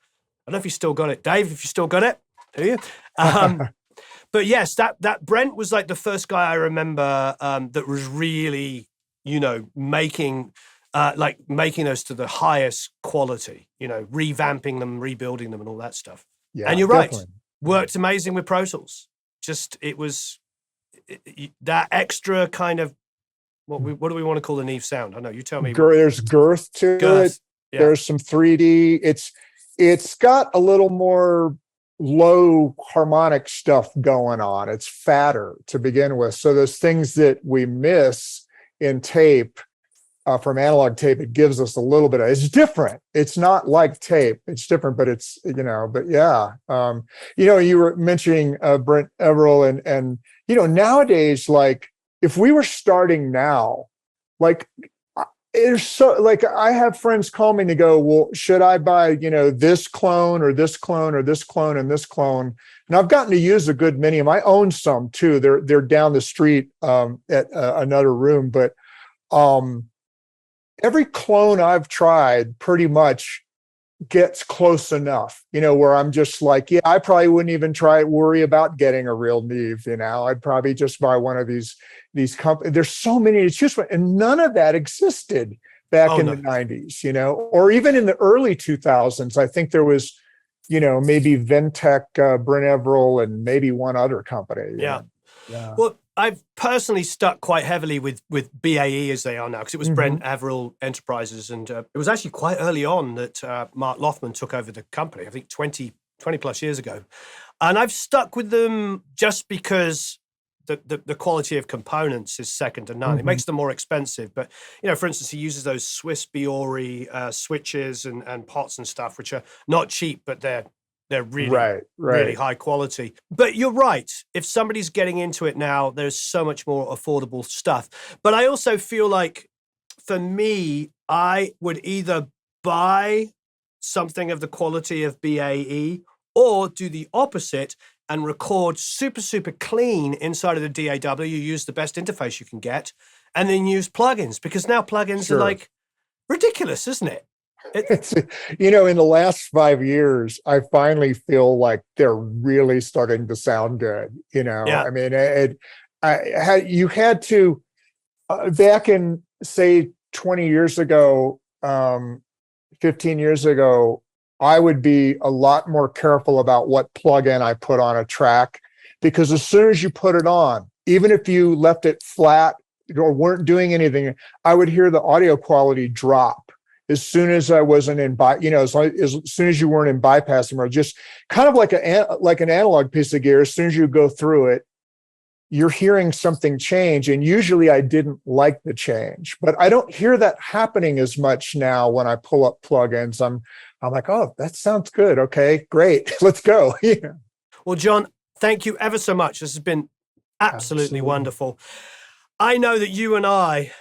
I don't know if you still got it. Dave, if you still got it, do you? But yes, that Brent was like the first guy I remember that was really, making those to the highest quality, revamping them, rebuilding them and all that stuff. Yeah, and you're definitely. right. Worked amazing with Pro Tools. Just, it was that extra kind of, what do we want to call the Neve sound? I know, you tell me. There's girth to it. Yeah. There's some 3D. It's got a little more low harmonic stuff going on. It's fatter to begin with. So those things that we miss in tape, from analog tape, it gives us a little bit of, it's different. It's not like tape. It's different, but it's, but yeah. You were mentioning Brent Averill and nowadays, like if we were starting now, like it's so, like I have friends call me to go, well, should I buy, this clone or this clone or this clone and this clone? And I've gotten to use a good many of them. I own some too. They're down the street at another room, but every clone I've tried pretty much gets close enough, where I'm just like, yeah, I probably wouldn't even worry about getting a real Neve, I'd probably just buy one of these companies. There's so many to choose from, and none of that existed back in the 90s, or even in the early 2000s. I think there was, maybe Ventec, Brent Averill, and maybe one other company. Yeah. Well, I've personally stuck quite heavily with BAE as they are now, because it was Brent Averill Enterprises, and it was actually quite early on that Mark Lothman took over the company, I think 20 plus years ago. And I've stuck with them just because the quality of components is second to none. It makes them more expensive, but for instance, he uses those Swiss Biori switches and pots and stuff, which are not cheap, but they're really, really high quality. But you're right. If somebody's getting into it now, there's so much more affordable stuff. But I also feel like, for me, I would either buy something of the quality of BAE or do the opposite and record super, super clean inside of the DAW. You use the best interface you can get, and then use plugins, because now plugins are like ridiculous, isn't it? It's, in the last 5 years, I finally feel like they're really starting to sound good. I mean, you had to, back in, say, 20 years ago, 15 years ago, I would be a lot more careful about what plugin I put on a track, because as soon as you put it on, even if you left it flat or weren't doing anything, I would hear the audio quality drop as soon as I wasn't in as soon as you weren't in bypassing, or just kind of like an analog piece of gear. As soon as you go through it, you're hearing something change. And usually I didn't like the change, but I don't hear that happening as much now when I pull up plugins. I'm like, oh, that sounds good. Okay, great. Let's go. Yeah. Well, John, thank you ever so much. This has been absolutely wonderful. I know that you and I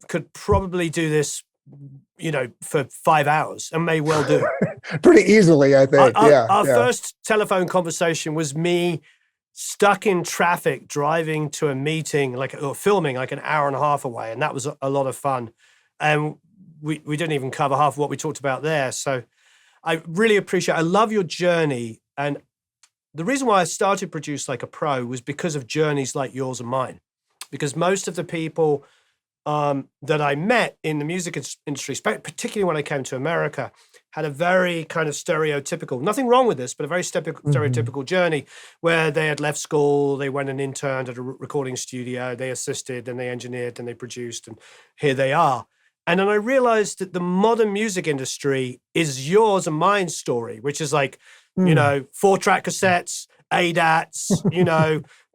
could probably do this, for 5 hours, and may well do. Pretty easily, I think. Our first telephone conversation was me stuck in traffic, driving to a meeting, or filming like an hour and a half away. And that was a lot of fun. And we didn't even cover half of what we talked about there. So I really appreciate it. I love your journey. And the reason why I started Produce Like a Pro was because of journeys like yours and mine. Because most of the people that I met in the music industry, particularly when I came to America, had a very kind of stereotypical, nothing wrong with this, but a very stereotypical journey where they had left school, they went and interned at a recording studio, they assisted and they engineered and they produced, and here they are. And then I realized that the modern music industry is yours and mine's story, which is like, 4-track cassettes, ADATs,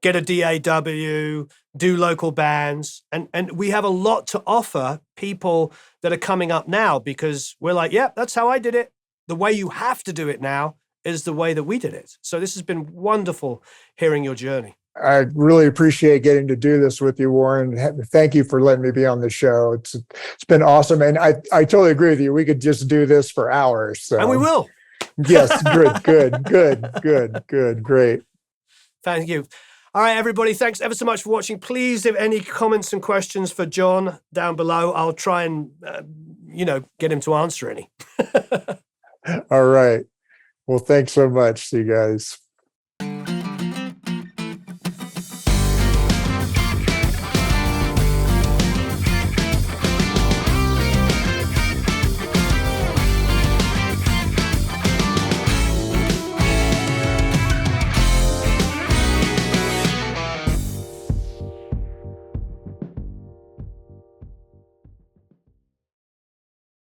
get a DAW, do local bands. And we have a lot to offer people that are coming up now because we're like, yeah, that's how I did it. The way you have to do it now is the way that we did it. So this has been wonderful hearing your journey. I really appreciate getting to do this with you, Warren. Thank you for letting me be on the show. It's been awesome. And I totally agree with you. We could just do this for hours. So. And we will. Yes. Good. Great. Thank you. All right, everybody. Thanks ever so much for watching. Please, if any comments and questions for John down below, I'll try and, get him to answer any. All right. Well, thanks so much. See you guys.